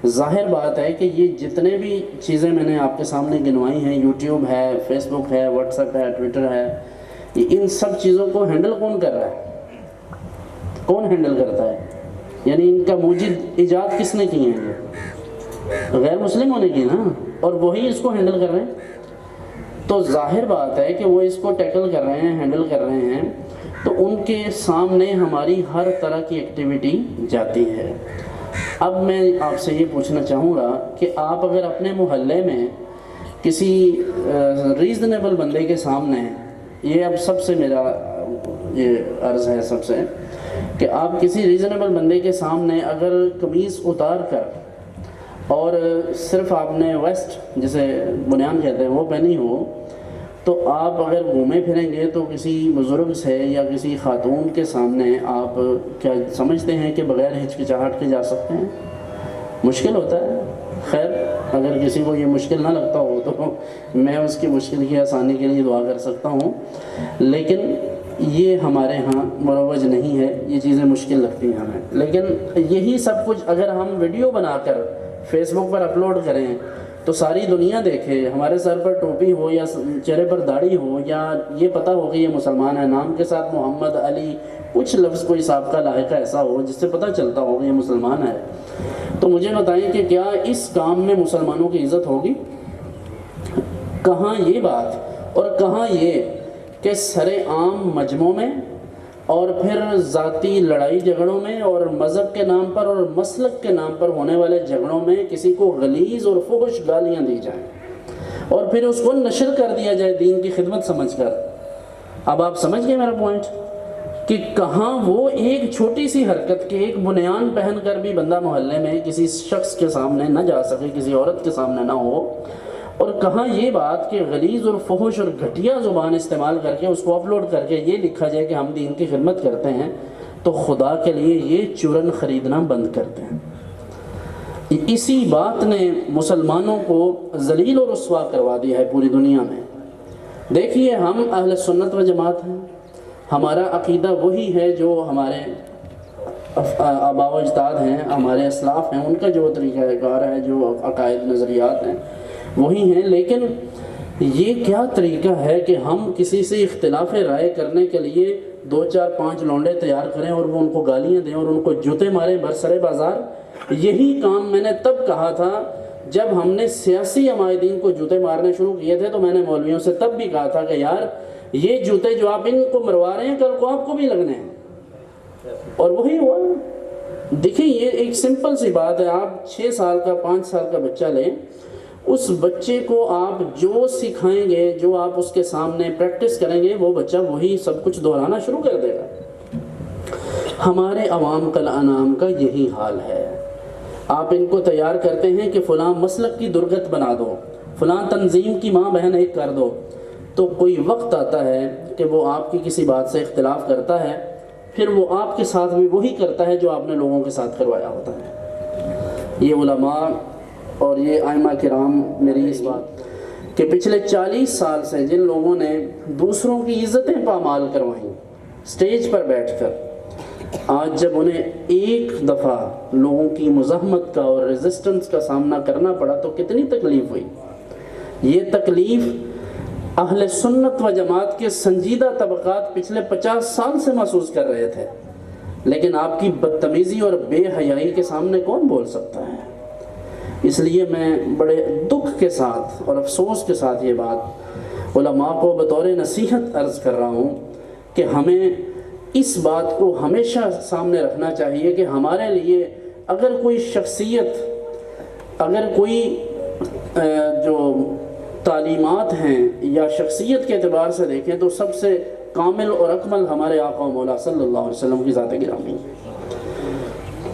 ظاہر بات ہے کہ یہ جتنے بھی چیزیں میں نے آپ کے سامنے گنوائی ہیں، یوٹیوب ہے، فیس بک ہے، واٹس ایپ ہے، ٹویٹر ہے، ان سب چیزوں کو ہینڈل کون کر رہا ہے؟ کون ہینڈل کرتا ہے؟ یعنی ان کا موجد ایجاد کس نے کی ہیں؟ یہ غیر مسلموں نے کی نا، اور وہی اس کو ہینڈل کر رہے ہیں. تو ظاہر بات ہے کہ وہ اس کو ٹیکل کر رہے ہیں، ہینڈل کر رہے ہیں، تو ان کے سامنے ہماری ہر طرح کی ایکٹیویٹی جاتی ہے۔ اب میں آپ سے یہ پوچھنا چاہوں گا کہ آپ اگر اپنے محلے میں کسی ریزنیبل بندے کے سامنے، یہ اب سب سے میرا یہ عرض ہے سب سے، کہ آپ کسی ریزنیبل بندے کے سامنے اگر قمیض اتار کر اور صرف آپ نے ویسٹ جسے بنیان کہتے ہیں وہ پہنی ہو، تو آپ اگر گھومے پھریں گے تو کسی بزرگ سے یا کسی خاتون کے سامنے آپ کیا سمجھتے ہیں کہ بغیر ہچکچاہٹ کے جا سکتے ہیں؟ مشکل ہوتا ہے۔ خیر، اگر کسی کو یہ مشکل نہ لگتا ہو تو میں اس کی مشکل کی آسانی کے لیے دعا کر سکتا ہوں، لیکن یہ ہمارے ہاں مروج نہیں ہے، یہ چیزیں مشکل لگتی ہیں ہمیں۔ لیکن یہی سب کچھ اگر ہم ویڈیو بنا کر فیس بک پر اپلوڈ کریں تو ساری دنیا دیکھے، ہمارے سر پر ٹوپی ہو یا چہرے پر داڑھی ہو، یا یہ پتہ ہو کہ یہ مسلمان ہے، نام کے ساتھ محمد، علی، کچھ لفظ کوئی سابقہ لاحقہ ایسا ہو جس سے پتہ چلتا ہو کہ یہ مسلمان ہے، تو مجھے بتائیں کہ کیا اس کام میں مسلمانوں کی عزت ہوگی؟ کہاں یہ بات اور کہاں یہ کہ سر عام مجمعوں میں اور پھر ذاتی لڑائی جھگڑوں میں اور مذہب کے نام پر اور مسلک کے نام پر ہونے والے جھگڑوں میں کسی کو غلیظ اور فحش گالیاں دی جائیں اور پھر اس کو نشر کر دیا جائے دین کی خدمت سمجھ کر۔ اب آپ سمجھ گئے میرا پوائنٹ کہ کہاں وہ ایک چھوٹی سی حرکت کے ایک بنیان پہن کر بھی بندہ محلے میں کسی شخص کے سامنے نہ جا سکے، کسی عورت کے سامنے نہ ہو، اور کہاں یہ بات کہ غلیظ اور فحش اور گھٹیا زبان استعمال کر کے اس کو اپلوڈ کر کے یہ لکھا جائے کہ ہم دین کی خدمت کرتے ہیں، تو خدا کے لیے یہ چورن خریدنا بند کرتے ہیں۔ اسی بات نے مسلمانوں کو ذلیل و رسوا کروا دیا ہے پوری دنیا میں۔ دیکھیے، ہم اہل سنت و جماعت ہیں، ہمارا عقیدہ وہی ہے جو ہمارے آباء و اجداد ہیں، ہمارے اسلاف ہیں، ان کا جو طریقہ کار ہے، جو عقائد نظریات ہیں وہی ہیں، لیکن یہ کیا طریقہ ہے کہ ہم کسی سے اختلاف رائے کرنے کے لیے 2 4 5 لونڈے تیار کریں اور وہ ان کو گالیاں دیں اور ان کو جوتے ماریں برسر بازار؟ یہی کام میں نے تب کہا تھا جب ہم نے سیاسی عمائدین کو جوتے مارنے شروع کیے تھے، تو میں نے مولویوں سے تب بھی کہا تھا کہ یار یہ جوتے جو آپ ان کو مروا رہے ہیں کل کو آپ کو بھی لگنے ہیں، اور وہی ہوا۔ دیکھیں، یہ ایک سمپل سی بات ہے، آپ 6 سال کا 5 سال کا بچہ لیں، اس بچے کو آپ جو سکھائیں گے، جو آپ اس کے سامنے پریکٹس کریں گے، وہ بچہ وہی سب کچھ دہرانا شروع کر دے گا۔ ہمارے عوام کل انعام کا یہی حال ہے۔ آپ ان کو تیار کرتے ہیں کہ فلاں مسلک کی درگت بنا دو، فلاں تنظیم کی ماں بہن ایک کر دو، تو کوئی وقت آتا ہے کہ وہ آپ کی کسی بات سے اختلاف کرتا ہے، پھر وہ آپ کے ساتھ بھی وہی کرتا ہے جو آپ نے لوگوں کے ساتھ کروایا ہوتا ہے۔ یہ علماء اور یہ ائمہ کرام، میری اس بات کہ پچھلے 40 سال سے جن لوگوں نے دوسروں کی عزتیں پامال کروائیں سٹیج پر بیٹھ کر، آج جب انہیں ایک دفعہ لوگوں کی مزاحمت کا اور ریزسٹنس کا سامنا کرنا پڑا تو کتنی تکلیف ہوئی۔ یہ تکلیف اہل سنت و جماعت کے سنجیدہ طبقات پچھلے 50 سال سے محسوس کر رہے تھے، لیکن آپ کی بدتمیزی اور بے حیائی کے سامنے کون بول سکتا ہے؟ اس لیے میں بڑے دکھ کے ساتھ اور افسوس کے ساتھ یہ بات علماء کو بطور نصیحت عرض کر رہا ہوں کہ ہمیں اس بات کو ہمیشہ سامنے رکھنا چاہیے کہ ہمارے لیے اگر کوئی شخصیت، اگر کوئی جو تعلیمات ہیں یا شخصیت کے اعتبار سے دیکھیں تو سب سے کامل اور اکمل ہمارے آقا و مولا صلی اللہ علیہ وسلم کی ذات گرامی ہے۔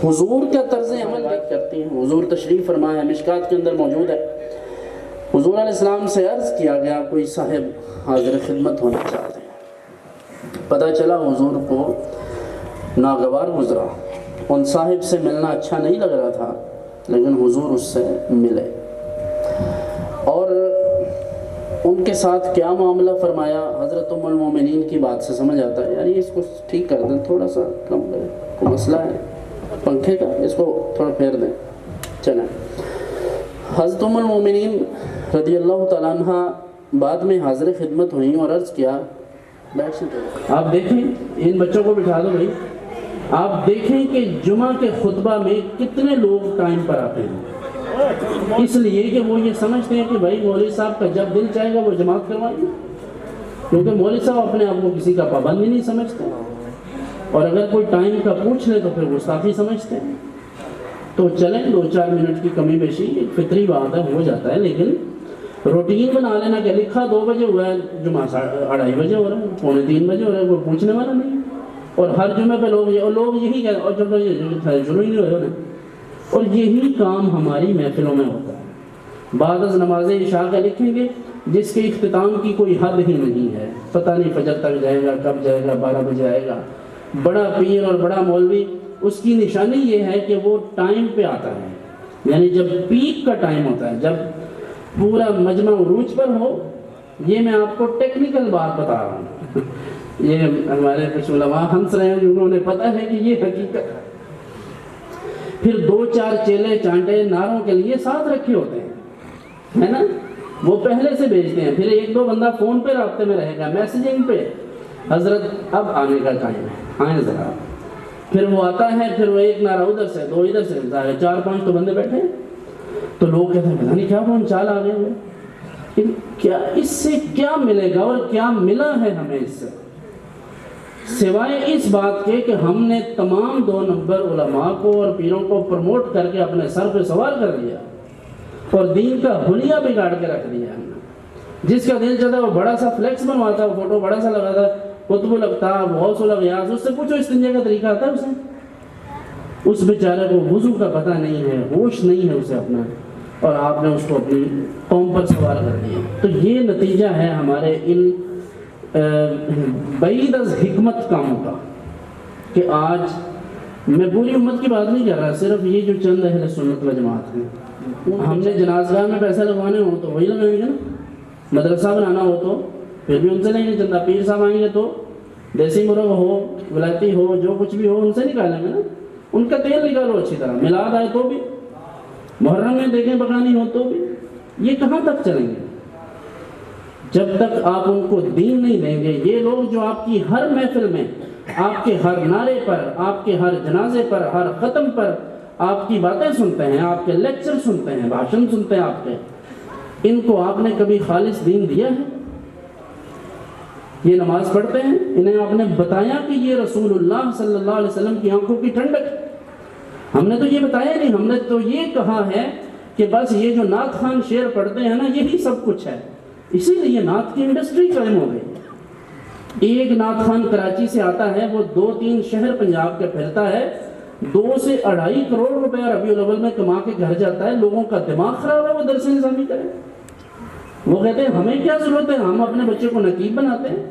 حضور کا طرز عمل بات کرتی ہیں۔ حضور تشریف فرما ہے، مشکات کے اندر موجود ہے۔ حضور علیہ السلام سے عرض کیا گیا کوئی صاحب حاضر خدمت ہونا چاہتے ہیں، پتہ چلا حضور کو ناگوار گزرا، ان صاحب سے ملنا اچھا نہیں لگ رہا تھا، لیکن حضور اس سے ملے اور ان کے ساتھ کیا معاملہ فرمایا حضرت ام المومنین کی بات سے سمجھ آتا ہے، یعنی اس کو ٹھیک کر دیں، تھوڑا سا کم کریں، کوئی مسئلہ ہے پنکھے کا، اس کو تھوڑا پھیر دیں، چلیں۔ حضرت ام المومنین رضی اللہ تعالیٰ عنہ بعد میں حاضر خدمت ہوئیں اور عرض کیا، بیٹھ سے آپ دیکھیں، ان بچوں کو بٹھا دو بھائی، آپ دیکھیں کہ جمعہ کے خطبہ میں کتنے لوگ ٹائم پر آتے ہیں، اس لیے کہ وہ یہ سمجھتے ہیں کہ بھائی مولوی صاحب کا جب دل چاہے گا وہ جماعت کروائیں گے، کیونکہ مولوی صاحب اپنے آپ کو کسی کا پابند ہی نہیں سمجھتے، اور اگر کوئی ٹائم کا پوچھ لے تو پھر گستاخی سمجھتے ہیں۔ تو چلیں 2-4 منٹ کی کمی بیشی ایک فطری بات ہے، ہو جاتا ہے، لیکن روٹین بنا لینا کہ لکھا 2 بجے ہوا ہے، جمعہ 2:30 بجے ہو رہا ہے، 2:45 بجے ہو رہا ہے، کوئی پوچھنے والا نہیں۔ اور ہر جمعے پہ لوگ یہی کہتے ہیں اور جب شروع ہی نہیں ہوئے ہونے، اور یہی کام ہماری محفلوں میں ہوتا ہے۔ بعد از نماز عشاء کا لکھیں گے جس کے اختتام کی کوئی حد ہی نہیں ہے، پتہ نہیں فجر تک جائے گا، کب جائے گا، 12 بجے آئے گا۔ بڑا پیر اور بڑا مولوی، اس کی نشانی یہ ہے کہ وہ ٹائم پہ آتا ہے، یعنی جب پیک کا ٹائم ہوتا ہے، جب پورا مجمع عروج پر ہو۔ یہ میں آپ کو ٹیکنیکل بات بتا رہا ہوں، یہ ہمارے کچھ علماء ہنس رہے ہیں، انہوں نے پتہ ہے کہ یہ حقیقت۔ پھر 2-4 چیلے چانٹے نعروں کے لیے ساتھ رکھے ہوتے ہیں، ہے نا، وہ پہلے سے بھیجتے ہیں، پھر 1-2 بندہ فون پہ رابطے میں رہے گا، میسیجنگ پہ، حضرت اب آنے کا ٹائم ہے، آئیں ذرا۔ پھر وہ آتا ہے، پھر وہ 1 نعرہ ادھر سے، 2 ادھر سے، 4-5 تو بندے بیٹھے ہیں، تو لوگ کہتے ہیں پتہ نہیں کیا کون چال آ گئے ہوئے، کیا اس سے کیا ملے گا اور کیا ملا ہے ہمیں اس سے، سوائے اس بات کے کہ ہم نے تمام 2 نمبر علماء کو اور پیروں کو پروموٹ کر کے اپنے سر پہ سوار کر دیا اور دین کا حلیہ بگاڑ کے رکھ دیا ہم نے۔ جس کا دل چاہتا ہے وہ بڑا سا فلیکس بنواتا ہے، فوٹو بڑا سا لگاتا ہے، قطب الافطاب، غوث الاغیاث، اس سے پوچھو استنجے کا طریقہ آتا ہے اسے؟ اس بیچارے کو وضو کا پتہ نہیں ہے، ہوش نہیں ہے اسے اپنا، اور آپ نے اس کو اپنی قوم پر سوار کر دیا۔ تو یہ نتیجہ ہے ہمارے ان بعید از حکمت کاموں کا، کہ آج میں پوری امت کی بات نہیں کر رہا، صرف یہ جو چند اہل سنت و جماعت ہیں، ہم نے جنازگاہ میں پیسے لگوانے ہوں تو وہی لگائیں گے نا، مدرسہ بنانا ہو تو پھر بھی ان سے لیں گے چندہ، پیر صاحب آئیں گے تو دیسی مرغ ہو، ولایتی ہو، جو کچھ بھی ہو ان سے نکالیں گے نا، ان کا تیل نکالو اچھی طرح، میلاد آئے تو بھی، محرم میں دیکھیں پکانی ہو تو بھی۔ یہ کہاں تک چلیں گے جب تک آپ ان کو دین نہیں دیں گے؟ یہ لوگ جو آپ کی ہر محفل میں، آپ کے ہر نعرے پر، آپ کے ہر جنازے پر، ہر ختم پر آپ کی باتیں سنتے ہیں، آپ کے لیکچر سنتے ہیں، بھاشن سنتے ہیں آپ کے، ان کو آپ نے کبھی خالص دین دیا ہے؟ یہ نماز پڑھتے ہیں، انہیں آپ نے بتایا کہ یہ رسول اللہ صلی اللہ علیہ وسلم کی آنکھوں کی ٹھنڈک؟ ہم نے تو یہ بتایا نہیں، ہم نے تو یہ کہا ہے کہ بس یہ جو نعت خوان شعر پڑھتے ہیں نا، یہی سب کچھ ہے، اسی لیے نعت کی انڈسٹری قائم ہو گئی۔ ایک نعت خوان کراچی سے آتا ہے، وہ 2-3 شہر پنجاب کے پھرتا ہے، 2 سے 2.5 کروڑ روپے ربیع الاول میں کما کے گھر جاتا ہے، لوگوں کا دماغ خراب ہے، وہ درس نظامی کرے۔ وہ کہتے ہیں ہمیں کیا ضرورت ہے، ہم اپنے بچے کو نقیب بناتے ہیں،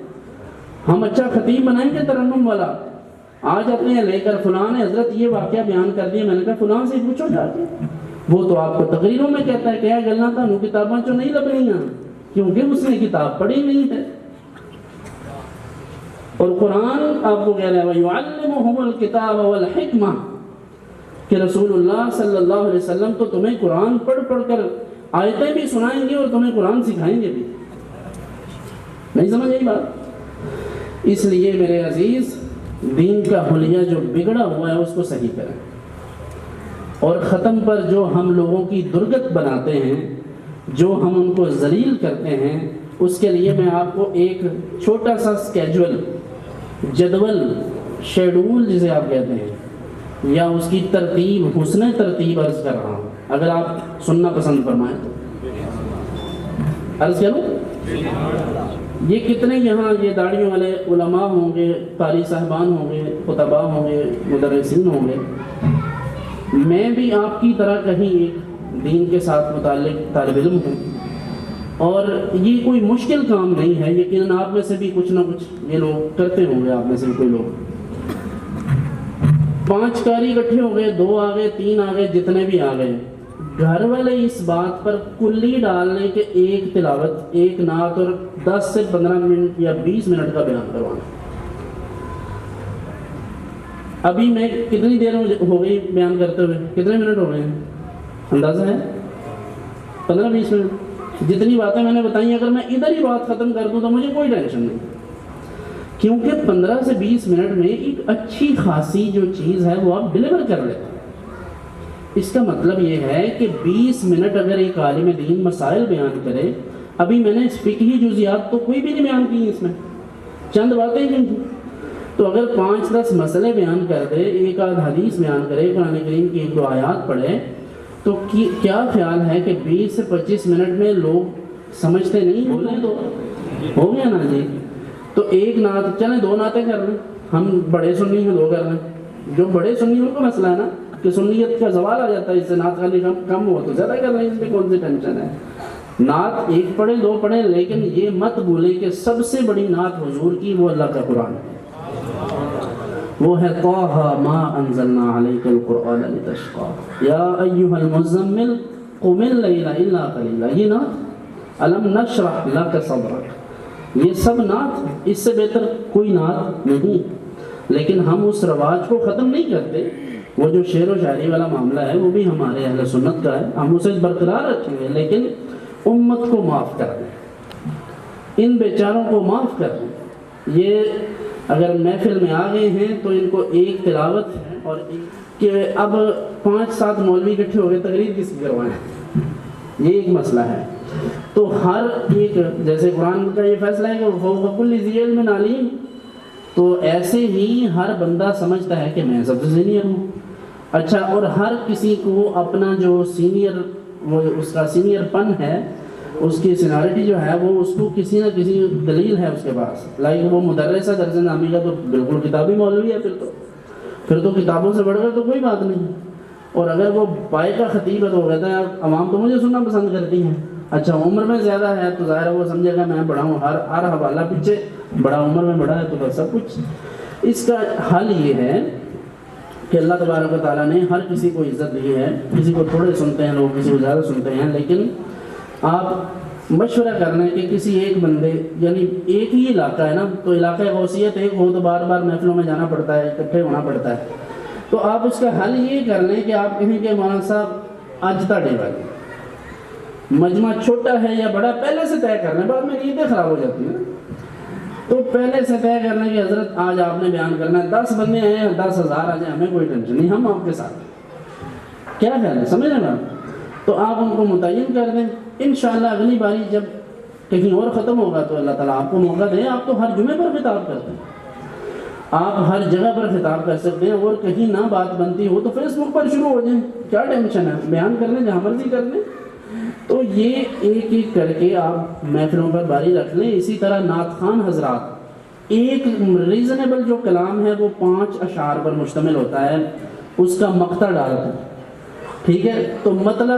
ہم اچھا خطیب بنائیں گے ترنم والا۔ آج اپنے لے کر فلاں نے حضرت یہ واقعہ بیان کر دیا، میں نے کہا فلاں سے پوچھو جا کے، وہ تو آپ کو تقریروں میں کہتا ہے کیا گلنا تھا نو کتاباں چو نہیں لبنیاں، کیونکہ اس نے کتاب پڑھی نہیں ہے۔ اور قرآن آپ کو کہہ رہا ہے وَيُعَلِّمُهُمُ الْكِتَابَ وَالْحِكْمَةَ، کہ رسول اللہ صلی اللہ علیہ وسلم تو تمہیں قرآن پڑھ پڑھ کر آیتیں بھی سنائیں گے اور تمہیں قرآن سکھائیں گے بھی۔ نہیں سمجھ آئی بات؟ اس لیے میرے عزیز، دین کا حلیہ جو بگڑا ہوا ہے اس کو صحیح کریں، اور ختم پر جو ہم لوگوں کی درگت بناتے ہیں، جو ہم ان کو ذلیل کرتے ہیں، اس کے لیے میں آپ کو ایک چھوٹا سا اسکیجول، جدول، شیڈول جسے آپ کہتے ہیں، یا اس کی ترتیب، حسن ترتیب عرض کر رہا ہوں، اگر آپ سننا پسند فرمائیں تو عرض کروں۔ یہ کتنے یہاں یہ داڑھیوں والے علماء ہوں گے، قاری صاحبان ہوں گے، خطباء ہوں گے، مدرسین ہوں گے، میں بھی آپ کی طرح کہیں ایک دین کے ساتھ متعلق طالب علم ہوں، اور یہ کوئی مشکل کام نہیں ہے، یقیناً آپ میں سے بھی کچھ نہ کچھ یہ لوگ کرتے ہوں گے، آپ میں سے بھی کوئی لوگ 5 قاری اکٹھے ہو گئے، 2 آ گئے، 3 آ گئے، جتنے بھی آ گئے، گھر والے اس بات پر کلی ڈالنے کے ایک تلاوت، ایک نعت اور 10 سے 15 منٹ یا 20 منٹ کا بیان کروانا۔ ابھی میں کتنی دیر ہو گئی بیان کرتے ہوئے، کتنے منٹ ہو گئے ہیں اندازہ ہے؟ 15-20 منٹ۔ جتنی باتیں میں نے بتائی اگر میں ادھر ہی بات ختم کر دوں تو مجھے کوئی ٹینشن نہیں، کیونکہ 15 سے 20 منٹ میں ایک اچھی خاصی جو چیز ہے وہ آپ ڈیلیور کر لیتے ہیں۔ اس کا مطلب یہ ہے کہ 20 منٹ اگر ایک عالم دین مسائل بیان کرے، ابھی میں نے فقہی جزیات تو کوئی بھی نہیں بیان کی اس میں، چند باتیں کی، تو اگر 5-10 مسئلے بیان کر دے، ایک آدھ حدیث بیان کرے، قرآن کریم کی 1-2 آیات پڑھے، تو کیا خیال ہے کہ 20 سے 25 منٹ میں لوگ سمجھتے نہیں؟ بولیں تو ہو گیا نا جی۔ تو ایک نعت چلیں 2 نعتیں کر لیں، ہم بڑے سنی ہیں 2 کر لیں، جو بڑے سنی ان کو مسئلہ ہے نا کہ سنیت کا زوال آ جاتا ہے، اس سے نعت خالی کم ہو تو زیادہ کر لیں، اس میں کون سی ٹینشن ہے؟ نعت 1 پڑھیں 2 پڑھیں، لیکن یہ مت بھولیں کہ سب سے بڑی نعت حضور کی وہ اللہ کا قرآن ہے، وہ ہے طٰہَ مَا أَنزَلْنَا عَلَيْكَ الْقُرْآنَ لِتَشْقَىٰ يَا أَيُّهَا الْمُزَّمِّلُ قُمِ اللَّيْلَ إِلَّا قَلِيلًا، یہ نعت أَلَمْ نَشْرَحْ لَكَ صَدْرَكَ، یہ سب نعت، اس سے بہتر کوئی نعت نہیں۔ لیکن ہم اس رواج کو ختم نہیں کرتے، وہ جو شعر و شاعری والا معاملہ ہے وہ بھی ہمارے اہل سنت کا ہے، ہم اسے برقرار رکھیں گے، لیکن امت کو معاف کر دیں، ان بیچاروں کو معاف کر دیں۔ یہ اگر محفل میں آ گئے ہیں تو ان کو ایک تلاوت ہے اور کہ اب 5-7 مولوی اکٹھے ہو گئے، تقریر کس کی کروائیں، یہ ایک مسئلہ ہے۔ تو ہر ایک، جیسے قرآن کا یہ فیصلہ ہے کہ فوق کل ذی علم علیم، تو ایسے ہی ہر بندہ سمجھتا ہے کہ میں سب سے سینئر ہوں، اچھا، اور ہر کسی کو اپنا جو سینئر، وہ اس کا سینئر پن ہے، اس کی سینیورٹی جو ہے وہ اس کو کسی نہ کسی دلیل ہے اس کے پاس، لائک وہ مدرس ہے درس نامی کا تو بالکل کتابی مولوی ہے، پھر تو کتابوں سے بڑھ کر تو کوئی بات نہیں۔ اور اگر وہ پائے کا خطیب ہے تو وہ کہتا ہے عوام تو مجھے سننا پسند کرتی ہیں، اچھا عمر میں زیادہ ہے تو ظاہر ہے وہ سمجھے گا میں بڑا ہوں، ہر حوالہ پیچھے بڑا، عمر میں بڑا ہے تو بس سب کچھ۔ اس کا حل یہ ہے کہ اللہ تبارک و تعالیٰ نے ہر کسی کو عزت دی ہے، کسی کو تھوڑے سنتے ہیں لوگ، کسی کو زیادہ سنتے ہیں، لیکن آپ مشورہ کرنا ہے کہ کسی ایک بندے، یعنی ایک ہی علاقہ ہے نا، تو علاقہ غوثیت ایک ہو تو بار بار محفلوں میں جانا پڑتا ہے، اکٹھے ہونا پڑتا ہے، تو آپ اس کا حل یہ کر لیں کہ آپ کہیں کہ مولانا صاحب آج تاڑے والے مجمع چھوٹا ہے یا بڑا، پہلے سے طے کر لیں، بعد میں نیتیں خراب ہو جاتی ہیں، تو پہلے سے طے کرنا کہ حضرت آج آپ نے بیان کرنا ہے، 10 بندے آئے ہیں، 10,000 آ جائیں، ہمیں کوئی ٹینشن نہیں، ہم آپ کے ساتھ، کیا خیال ہے، سمجھ رہے نا؟ تو آپ ان کو متعین کر دیں، انشاءاللہ اگلی باری جب کہیں اور ختم ہوگا تو اللہ تعالیٰ آپ کو موقع دے، آپ تو ہر جمعے پر خطاب کرتے ہیں، آپ ہر جگہ پر خطاب کر سکتے ہیں، اور کہیں نہ بات بنتی ہو تو فیس بک پر شروع ہو جائیں، کیا ٹینشن ہے، بیان کر لیں جہاں مرضی کر لیں۔ تو یہ ایک ایک کر کے آپ محفلوں پر باری رکھ لیں۔ اسی طرح نعت خوان حضرات، ایک ریزنیبل جو کلام ہے وہ 5 اشعار پر مشتمل ہوتا ہے، اس کا مقطع ڈالتے ہیں، ٹھیک ہے، تو مطلع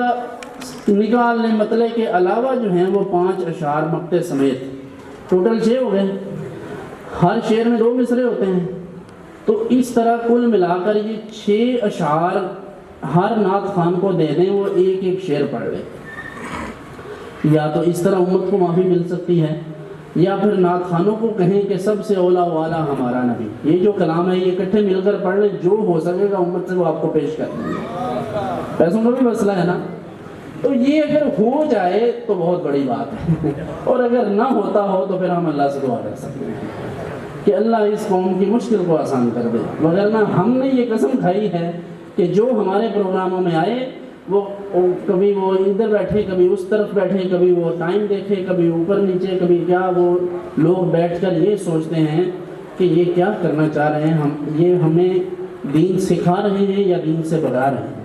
نکال لیں، مطلع کے علاوہ جو ہیں وہ 5 اشعار مقطع سمیت، ٹوٹل 6 ہو گئے، ہر شعر میں 2 مصرے ہوتے ہیں، تو اس طرح کل ملا کر یہ 6 اشعار ہر نعت خوان کو دے دیں، وہ ایک ایک شعر پڑھ لیں، یا تو اس طرح امت کو معافی مل سکتی ہے، یا پھر نعت خوانوں کو کہیں کہ سب سے اولا والا ہمارا نبی، یہ جو کلام ہے یہ اکٹھے مل کر پڑھ لیں، جو ہو سکے گا امت سے وہ آپ کو پیش کر دیں گے، پیسوں کا بھی مسئلہ ہے نا، تو یہ اگر ہو جائے تو بہت بڑی بات ہے، اور اگر نہ ہوتا ہو تو پھر ہم اللہ سے دعا کر سکتے ہیں کہ اللہ اس قوم کی مشکل کو آسان کر دے، وگرنہ ہم نے یہ قسم کھائی ہے کہ جو ہمارے پروگراموں میں آئے وہ کبھی وہ ادھر بیٹھے، کبھی اس طرف بیٹھے، کبھی وہ ٹائم دیکھے، کبھی اوپر نیچے، کبھی کیا، وہ لوگ بیٹھ کر یہ سوچتے ہیں کہ یہ کیا کرنا چاہ رہے ہیں، یہ ہمیں دین سکھا رہے ہیں یا دین سے بھگا رہے ہیں۔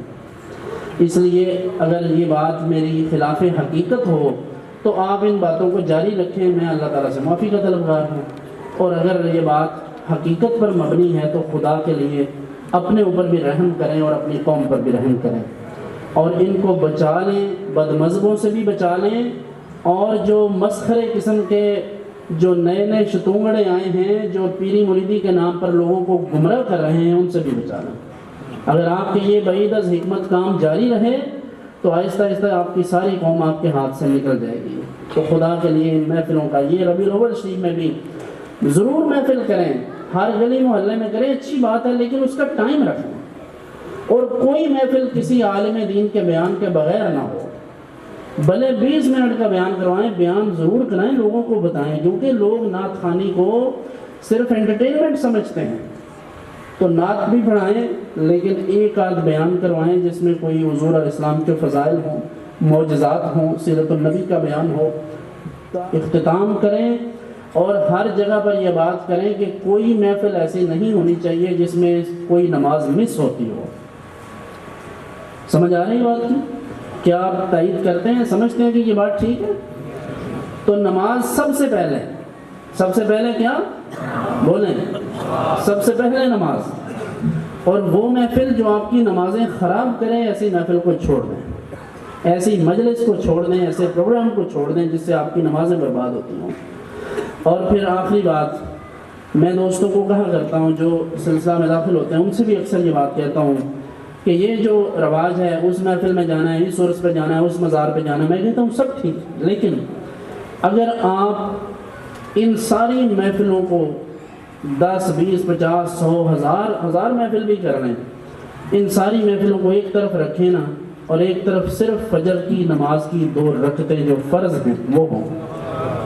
اس لیے اگر یہ بات میری خلاف حقیقت ہو تو آپ ان باتوں کو جاری رکھیں، میں اللہ تعالیٰ سے معافی کا طلبگار ہوں، اور اگر یہ بات حقیقت پر مبنی ہے تو خدا کے لیے اپنے اوپر بھی رحم کریں اور اپنی قوم پر بھی رحم کریں، اور ان کو بچا لیں، بد مذہبوں سے بھی بچا لیں، اور جو مسخرے قسم کے جو نئے نئے شتونگڑے آئے ہیں جو پیری مریدی کے نام پر لوگوں کو گمراہ کر رہے ہیں، ان سے بھی بچا لیں۔ اگر آپ کے یہ بعید از حکمت کام جاری رہے تو آہستہ آہستہ آپ کی ساری قوم آپ کے ہاتھ سے نکل جائے گی۔ تو خدا کے لیے ان محفلوں کا، یہ ربیع الاول شریف میں بھی ضرور محفل کریں، ہر گلی محلے میں کریں، اچھی بات ہے، لیکن اس کا ٹائم رکھیں، اور کوئی محفل کسی عالم دین کے بیان کے بغیر نہ ہو، بھلے 20 منٹ کا بیان کروائیں، بیان ضرور کرائیں، لوگوں کو بتائیں، کیونکہ لوگ نعت خوانی کو صرف انٹرٹینمنٹ سمجھتے ہیں، تو نعت بھی پڑھائیں لیکن ایک آدھ بیان کروائیں جس میں کوئی حضور علیہ السلام کے فضائل ہوں، معجزات ہوں، سیرت النبی کا بیان ہو۔ اختتام کریں اور ہر جگہ پر یہ بات کریں کہ کوئی محفل ایسی نہیں ہونی چاہیے جس میں کوئی نماز مس ہوتی ہو۔ سمجھ آ رہی بات کی؟ کیا آپ تائید کرتے ہیں، سمجھتے ہیں کہ یہ بات ٹھیک ہے؟ تو نماز سب سے پہلے کیا بولیں؟ سب سے پہلے نماز۔ اور وہ محفل جو آپ کی نمازیں خراب کریں، ایسی محفل کو چھوڑ دیں، ایسی مجلس کو چھوڑ دیں، ایسے پروگرام کو چھوڑ دیں جس سے آپ کی نمازیں برباد ہوتی ہوں۔ اور پھر آخری بات، میں دوستوں کو کہا کرتا ہوں جو سلسلہ میں داخل ہوتے ہیں ان سے بھی اکثر یہ بات کہتا ہوں کہ یہ جو رواج ہے اس محفل میں جانا ہے، اس عرس پہ جانا ہے، اس مزار پہ جانا ہے، میں کہتا ہوں سب ٹھیک، لیکن اگر آپ ان ساری محفلوں کو 10 20 50 100 ہزار محفل بھی کر لیں، ان ساری محفلوں کو ایک طرف رکھیں نا، اور ایک طرف صرف فجر کی نماز کی 2 رکعتیں جو فرض ہیں وہ ہوں،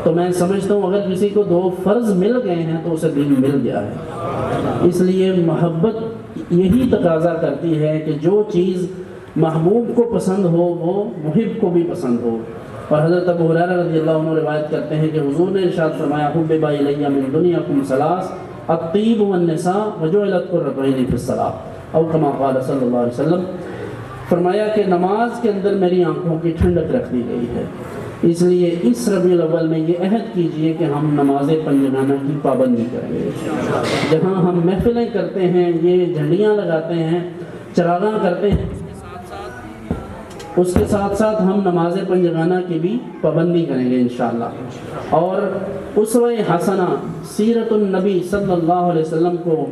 تو میں سمجھتا ہوں اگر کسی کو 2 فرض مل گئے ہیں تو اسے دین مل گیا ہے۔ اس لیے محبت یہی تقاضا کرتی ہے کہ جو چیز محبوب کو پسند ہو وہ محب کو بھی پسند ہو۔ اور حضرت ابو ہریرہ رضی اللہ عنہ روایت کرتے ہیں کہ حضور نے ارشاد فرمایا حبب الی من دنیاکم ثلاث الطیب والنساء وجعلت قرۃ عینی فی الصلاۃ او کما قال صلی اللہ علیہ وسلم، فرمایا کہ نماز کے اندر میری آنکھوں کی ٹھنڈک رکھ دی گئی ہے، اس لیے اس ربیع الاول میں یہ عہد کیجئے کہ ہم نماز پنجگانہ کی پابندی کریں گے۔ جہاں ہم محفلیں کرتے ہیں، یہ جھنڈیاں لگاتے ہیں، چراغاں کرتے ہیں، اس کے ساتھ ساتھ ہم نماز پنجگانہ کی بھی پابندی کریں گے انشاءاللہ۔ اور اسوہ حسنہ سیرت النبی صلی اللہ علیہ وسلم کو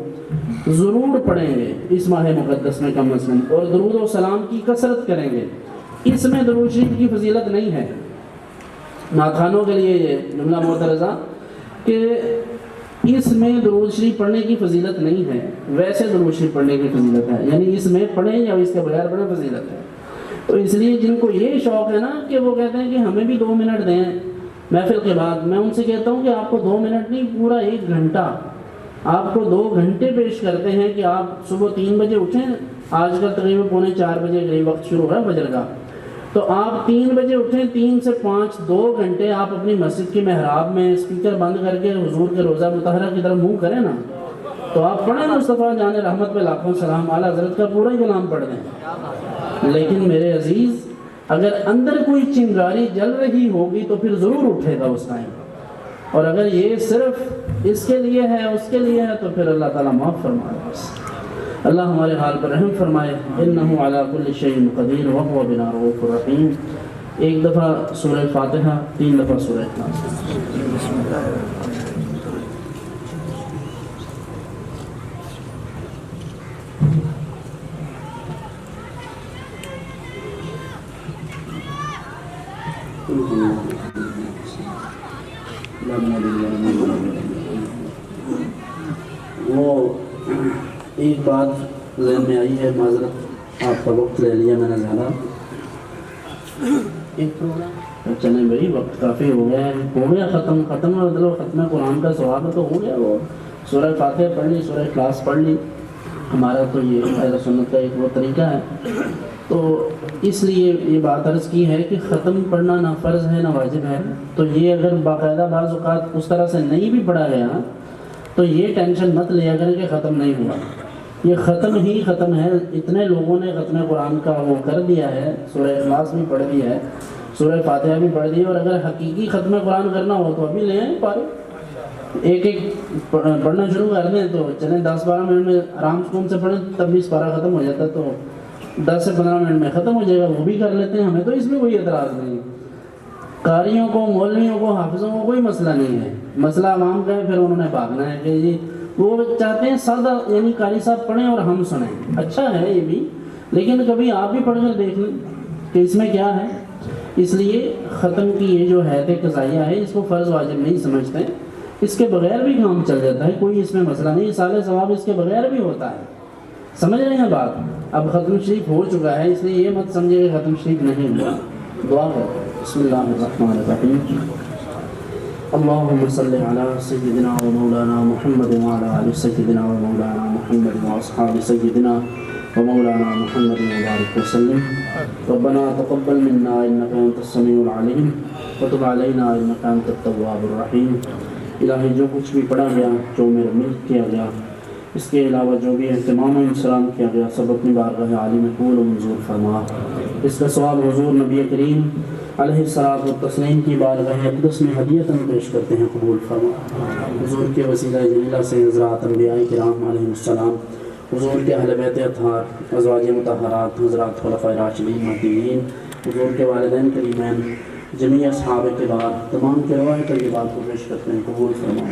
ضرور پڑھیں گے اس ماہ مقدس میں کم از کم، اور درود و سلام کی کثرت کریں گے۔ اس میں درود شریف کی فضیلت نہیں ہے، ناخوانوں کے لیے یہ جملہ معترضہ کہ اس میں درود شریف پڑھنے کی فضیلت نہیں ہے، ویسے درود شریف پڑھنے کی فضیلت ہے، یعنی اس میں پڑھیں یا اس کے بغیر پڑھیں فضیلت ہے۔ تو اس لیے جن کو یہ شوق ہے نا کہ وہ کہتے ہیں کہ ہمیں بھی 2 منٹ دیں محفل کے بعد، میں ان سے کہتا ہوں کہ آپ کو 2 منٹ نہیں، پورا 1 گھنٹہ، آپ کو 2 گھنٹے پیش کرتے ہیں کہ آپ صبح 3 بجے اٹھیں، آج کل تقریباً 3:45 بجے قریب وقت شروع ہو رہا ہے فجر کا، تو آپ 3 بجے اٹھیں، 3 سے 5 2 گھنٹے آپ اپنی مسجد کی محراب میں اسپیکر بند کر کے حضور کے روضہ مطہرہ کی طرف منہ کریں نا، تو آپ پڑھیں مصطفیٰ جان رحمت پہ لاکھوں سلام، اعلیٰ حضرت کا پورا ہی کلام پڑھ دیں۔ لیکن میرے عزیز اگر اندر کوئی چنگاری جل رہی ہوگی تو پھر ضرور اٹھے گا اس ٹائم، اور اگر یہ صرف اس کے لیے ہے اس کے لیے ہے تو پھر اللہ تعالیٰ معاف فرمائے۔ اللہ ہمارے حال پر رحم فرمائے، انہ علی کل شیء قدیر وهو بنا رؤوف رحیم۔ ایک دفعہ سورہ فاتحہ، 3 دفعہ سورہ اخلاص۔ وہ ایک بات ذہن میں آئی ہے، معذرت آپ کا وقت لے لیا میں نے زیادہ، ایک پروگرام چلیں بھائی، وقت کافی ہو گیا ختم مطلب ختم قرآن کا ثواب تو ہو گیا، وہ سورہ فاتحہ پڑھ لی، سورہ اخلاص پڑھ لی، ہمارا تو یہ اہل سنت کا ایک وہ طریقہ ہے، تو اس لیے یہ بات عرض کی ہے کہ ختم پڑھنا نہ فرض ہے نہ واجب ہے، تو یہ اگر باقاعدہ بعض اوقات اس طرح سے نہیں بھی پڑھا گیا تو یہ ٹینشن مت لیا کریں کہ ختم نہیں ہوا، یہ ختم ہی ختم ہے۔ اتنے لوگوں نے ختم قرآن کا وہ کر دیا ہے، سورہ اخلاص بھی پڑھ دی ہے، سورہ فاتحہ بھی پڑھ دی ہے، اور اگر حقیقی ختم قرآن کرنا ہو تو ابھی لے آئیں پارے، ایک پڑھنا شروع کر دیں تو چلیں 10-12 منٹ میں آرام سکون سے پڑھیں، تب بھی پارہ ختم ہو جاتا ہے، تو 10 سے 15 منٹ میں ختم ہو جائے گا، وہ بھی کر لیتے ہیں، ہمیں تو اس میں کوئی اعتراض نہیں۔ قاریوں کو، مولویوں کو، حافظوں کو کوئی مسئلہ نہیں ہے، مسئلہ عوام کا ہے، پھر انہوں نے بھاگنا ہے کہ جی وہ چاہتے ہیں سادہ، یعنی قاری صاحب پڑھیں اور ہم سنیں، اچھا ہے یہ بھی، لیکن کبھی آپ بھی پڑھ کر دیکھ لیں کہ اس میں کیا ہے۔ اس لیے ختم کی یہ جو حیت قضائیہ ہے اس کو فرض واجب نہیں سمجھتے، اس کے بغیر بھی کام چل جاتا ہے، کوئی اس میں مسئلہ نہیں، سال ثواب اس کے بغیر بھی ہوتا ہے، سمجھ رہے ہیں بات؟ اب ختم شریف ہو چکا ہے، اس لیے یہ مت سمجھے کہ ختم شریف نہیں ہوا۔ دعا ہے، بسم اللہ الرحمن الرحیم۔ اللهم صل على سيدنا ومولانا محمد وعلى آل سيدنا ومولانا محمد وأصحاب سيدنا ومولانا محمد وبارك وسلم. ربنا تقبل منا إنك أنت السميع العليم وتب علينا إنك أنت التواب الرحيم. الہی جو کچھ بھی پڑھا گیا، جو میرے ملک کیا گیا، اس کے علاوہ جو بھی اہتمام و انسلام کیا گیا، سب اپنی بارگاہ عالی میں قبول و منظور فرما. اس کا ثواب حضور نبی کریم علیہ الصلوۃ والتسلیم کی بارگاہ اقدس میں ہدیۃً پیش کرتے ہیں، قبول فرما. حضور کے وسیلہ جلیلہ سے حضرات انبیاء کرام علیہ السلام، حضور کے اہل بیت اطہار، ازواج مطہرات، حضرات خلفائے راشدین مہدیین، حضور کے والدین کریمین، جمیع اصحاب کبار، تمام کے روایت طیبات کو پیش کرتے ہیں، قبول فرما.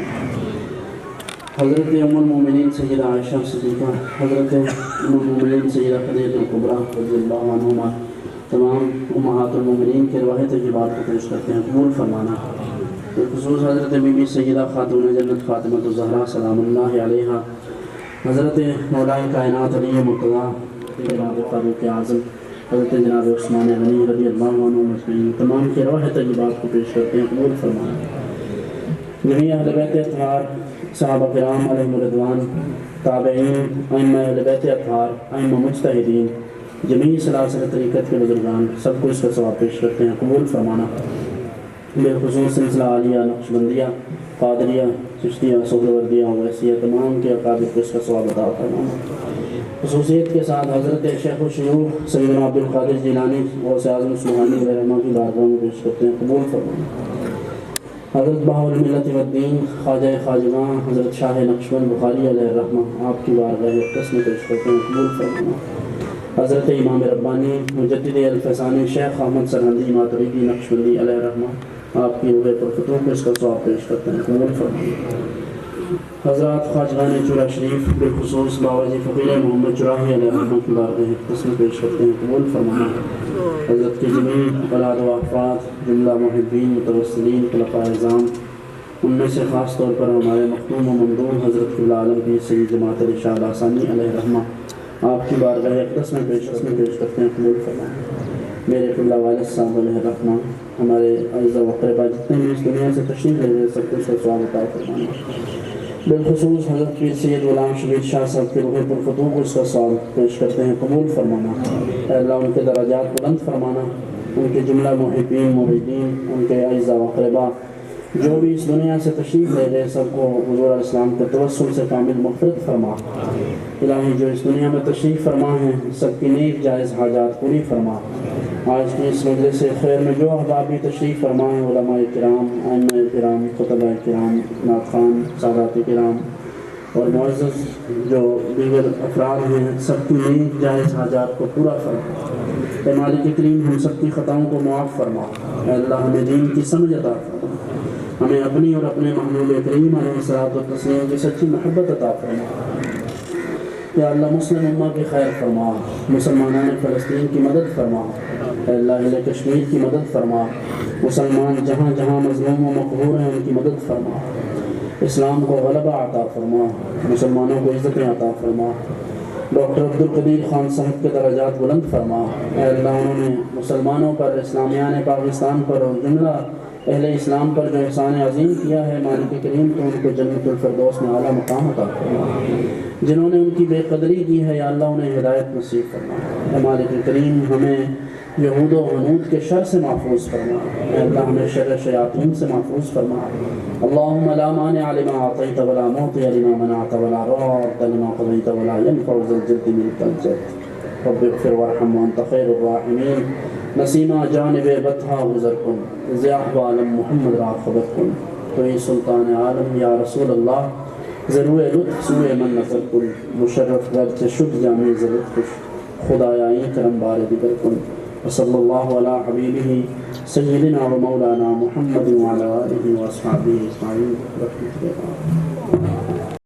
حضرت ام المومنین سیدہ عائشہ صدیقہ، حضرت ام المومنین سیدہ خدیجہ الکبریٰ رضی اللہ عنہما، تمام امہات المومنین کے روایت طیبات کو پیش کرتے ہیں، قبول فرمانا. بالخصوص حضرت بی بی سیدہ خاتون جنت فاطمہ الزہرا سلام اللہ علیہا، حضرت مولا کائنات علی مرتضیٰ جناب فاروق اعظم، حضرت جناب عثمان غنی رضی اللہ عنہ مجمعین، تمام کی روایت طیبات کو پیش کرتے ہیں، قبول فرمانا. جميع اہل بیت اطہار، صحابہ کرام علیہم رضوان، تابعین، ائمہ اہل بیت اطہار، ائمہ مجتہدین، جمیع سلاسل طریقت کے بزرگان، سب کو اس کا ثواب پیش کرتے ہیں، قبول فرمانا. بالخصوص سلسلہ عالیہ، نقشبندیہ، قادریہ، چشتیہ، سہروردیہ، اویسیہ، تمام کے اکابر کو اس کا ثواب عطا فرمانا. خصوصیت کے ساتھ حضرت شیخ الشیوخ سیدنا عبد القادر جیلانی غوث اعظم سبحانی علیہ رحمہ کی بارگاہ میں پیش کرتے ہیں، قبول فرمانا. حضرت بہاء الملت والدین خواجہ خواجگاں حضرت شاہ نقشبند بخاری علیہ الرحمہ، آپ کی بارگاہ اقدس میں پیش کرتے ہیں، قبول فرمانا. حضرت امام ربانی مجدد الفسانی شیخ احمد سرہندی ماتریدی نقشبندی علیہ الرحمہ، آپ کی روح پرفتوح کو اس کا ثواب پیش کرتے ہیں، قبول فرمانا. حضرات خواجگان چورا شریف، بالخصوص بابا جی فقیر محمد چراہی علیہ الرحمہ کی بارگاہ اقدس میں پیش کرتے ہیں، قبول فرمانا. حضرت کی جمیع اولاد و افراد، جملہ محبین، متوسلین، خلفاء اعظام، ان میں سے خاص طور پر ہمارے مخدوم و ممدوح حضرت قبلہ عالم کی سید جماعت علی شاہ الاسانی علیہ الرحمہ، آپ کی بارگاہ اقدس میں پیش کرتے ہیں، قبول فرمانا. میرے قبلہ والد صاحب علیہ الرحمہ، ہمارے اعزاء و اقرباء جتنے بھی اس دنیا سے تشریف لے گئے، سب کو اس کا ثواب عطا فرمانا. بالخصوص حضرت پیر سید غلام شبیر شاہ صاحب کے روح پرفتوح کو اس کا ثواب پیش کرتے ہیں، قبول فرمانا. اے اللہ ان کے درجات بلند فرمانا، ان کے جملہ محبین مریدین، ان کے اعزاء و اقرباء جو بھی اس دنیا سے تشریف لے گئے، سب کو حضور علیہ السلام کے توسل سے کامل مغفرت فرما. الہی جو اس دنیا میں تشریف فرما ہیں، سب کی نیک جائز حاجات پوری فرما. آج کی اس مجلس خیر میں جو احباب بھی تشریف فرما ہیں، علماء کرام، ائمہ کرام، خطباء کرام، نعت خوان، سادات کرام اور معزز جو دیگر افراد ہیں، سب کی نیک جائز حاجات کو پورا فرما. اے مالک کریم، ہم سب کی خطاؤں کو معاف فرما. اے اللہ ہمیں دین کی سمجھ عطا فرما، ہمیں اپنی اور اپنے محبوب کریم علیہ الصلوۃ والتسلیم کی سچی محبت عطا فرما. یا اللہ مسلم امہ کی خیر فرما، مسلمانان فلسطین کی مدد فرما. اے اللہ اہل کشمیر کی مدد فرما، مسلمان جہاں جہاں مظلوم و مقہور ہیں ان کی مدد فرما. اسلام کو غلبہ عطا فرما، مسلمانوں کو عزتیں عطا فرما. ڈاکٹر عبدالقدیر خان صاحب کے درجات بلند فرما. اے اللہ انہوں نے مسلمانوں پر، اسلامیان پاکستان پر اور جملہ اہل اسلام پر جو احسان عظیم کیا ہے، مالک کریم تو ان کو جنت الفردوس میں اعلیٰ مقام عطا فرما. جنہوں نے ان کی بے قدری کی ہے، یا اللہ انہیں ہدایت نصیب فرما. اے مالک کریم ہمیں یہود و غنود کے شر سے محفوظ فرما. اے اللہ ہمیں شر شیاطین سے محفوظ فرما. اللہم لا مانع لما اعطیت ولا معطی لما منعت ولا راد لما قضیت ولا ينفع ذا الجد منک الجد. رب اغفر وارحم وانت خیر الراحمین. نسیمہ جانب بطحا گزر کن، ضیاء عالم محمد را خبر کن. توی سلطان عالم یا رسول اللہ، ضرور لطف سوئے من نظر کن. مشرف گرچہ شد جامع ضرورت خوش، خدایائی کرم بار دیگر کن. وصلی اللہ علی حبیبہ سیدنا و مولانا محمد وعلی آلہ و اصحابہ اجمعین.